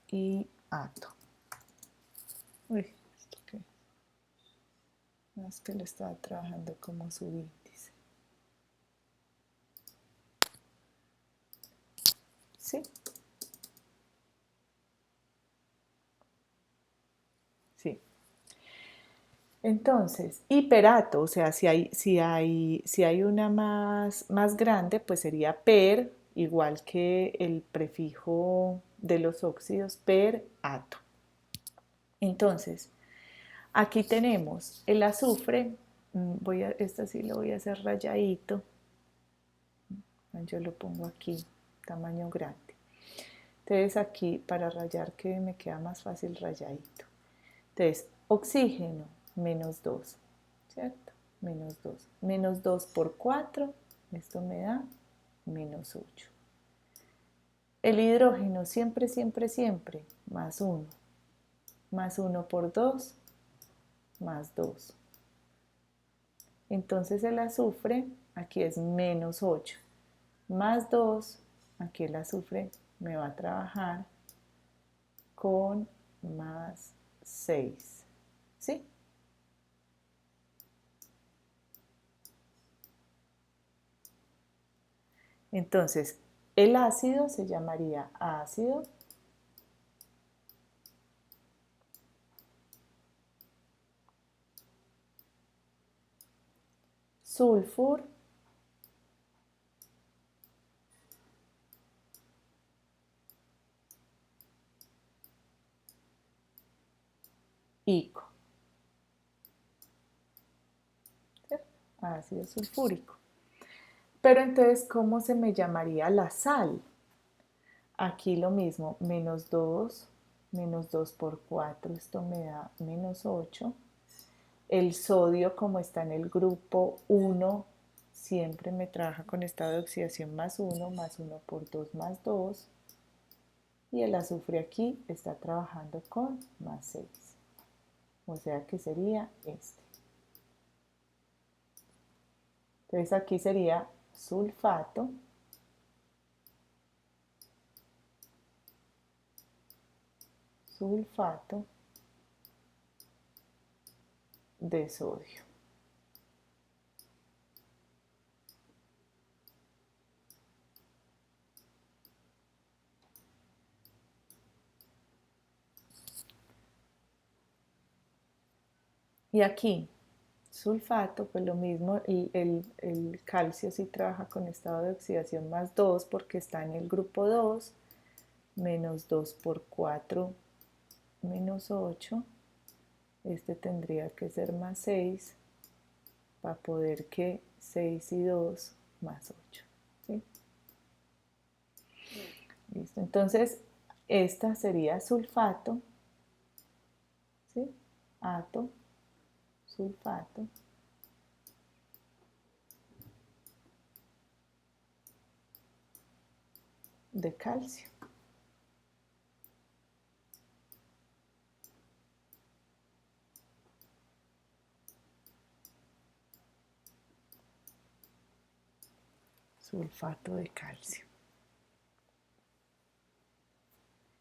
y ato. Uy, ¿esto qué? No, es que lo estaba trabajando como su índice. ¿Sí? Sí. Entonces, hiperato, o sea, si hay una más grande, pues sería per, igual que el prefijo de los óxidos, per ato. Entonces, aquí tenemos el azufre, esta sí lo voy a hacer rayadito, yo lo pongo aquí, tamaño grande. Entonces aquí para rayar que me queda más fácil rayadito. Entonces, oxígeno, -2, ¿cierto? -2. -2 por 4, esto me da -8. El hidrógeno siempre, siempre, siempre, +1. +1 por 2, +2. Entonces el azufre, aquí es -8. +2, aquí el azufre me va a trabajar con +6. ¿Sí? Entonces, el ácido se llamaría ácido sulfur ico, ¿cierto? Ácido sulfúrico. Pero entonces, ¿cómo se me llamaría la sal? Aquí lo mismo, -2, Menos 2 por 4, esto me da menos 8. El sodio, como está en el grupo 1, siempre me trabaja con estado de oxidación más 1 por 2 más 2. Y el azufre aquí está trabajando con más 6. O sea que sería este. Entonces aquí sería sulfato de sodio. Y aquí, sulfato, pues lo mismo, el calcio sí trabaja con estado de oxidación más 2 porque está en el grupo 2, menos 2 por 4, menos 8. Este tendría que ser más 6 para poder que 6 y 2 más 8. ¿Sí? Listo. Entonces, esta sería sulfato, ¿sí? Ato, sulfato de calcio. Sulfato de calcio.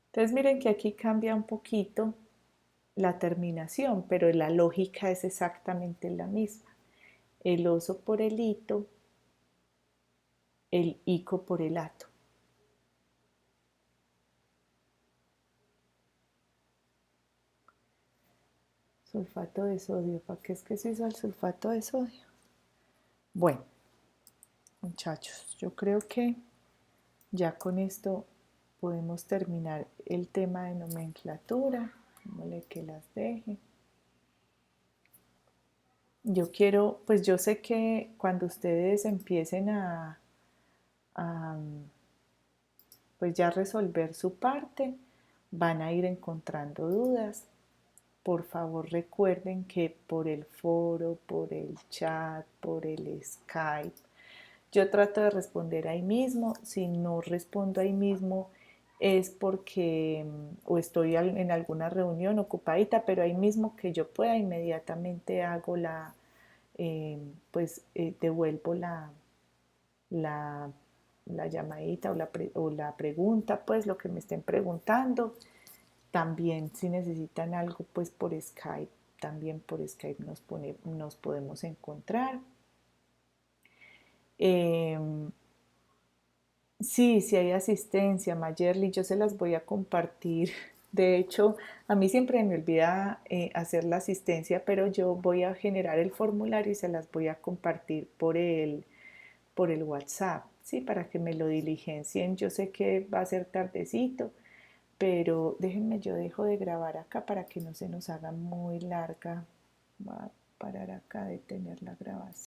Entonces miren que aquí cambia un poquito la terminación, pero la lógica es exactamente la misma. El oso por el hito, el ico por el ato. Sulfato de sodio, ¿para qué es que se hizo el sulfato de sodio? Bueno, muchachos, yo creo que ya con esto podemos terminar el tema de nomenclatura. Démosle que las deje. Yo quiero, pues yo sé que cuando ustedes empiecen a pues ya resolver su parte, van a ir encontrando dudas. Por favor recuerden que por el foro, por el chat, por el Skype, yo trato de responder ahí mismo. Si no respondo ahí mismo es porque o estoy en alguna reunión ocupadita, pero ahí mismo que yo pueda inmediatamente hago devuelvo la, la llamadita o la pregunta, pues lo que me estén preguntando. También si necesitan algo, pues por Skype, también por Skype nos podemos encontrar. Sí, sí hay asistencia, Mayerly, yo se las voy a compartir. De hecho, a mí siempre me olvida hacer la asistencia, pero yo voy a generar el formulario y se las voy a compartir por el WhatsApp, ¿sí? Para que me lo diligencien. Yo sé que va a ser tardecito, pero déjenme, yo dejo de grabar acá para que no se nos haga muy larga. Voy a parar acá de tener la grabación.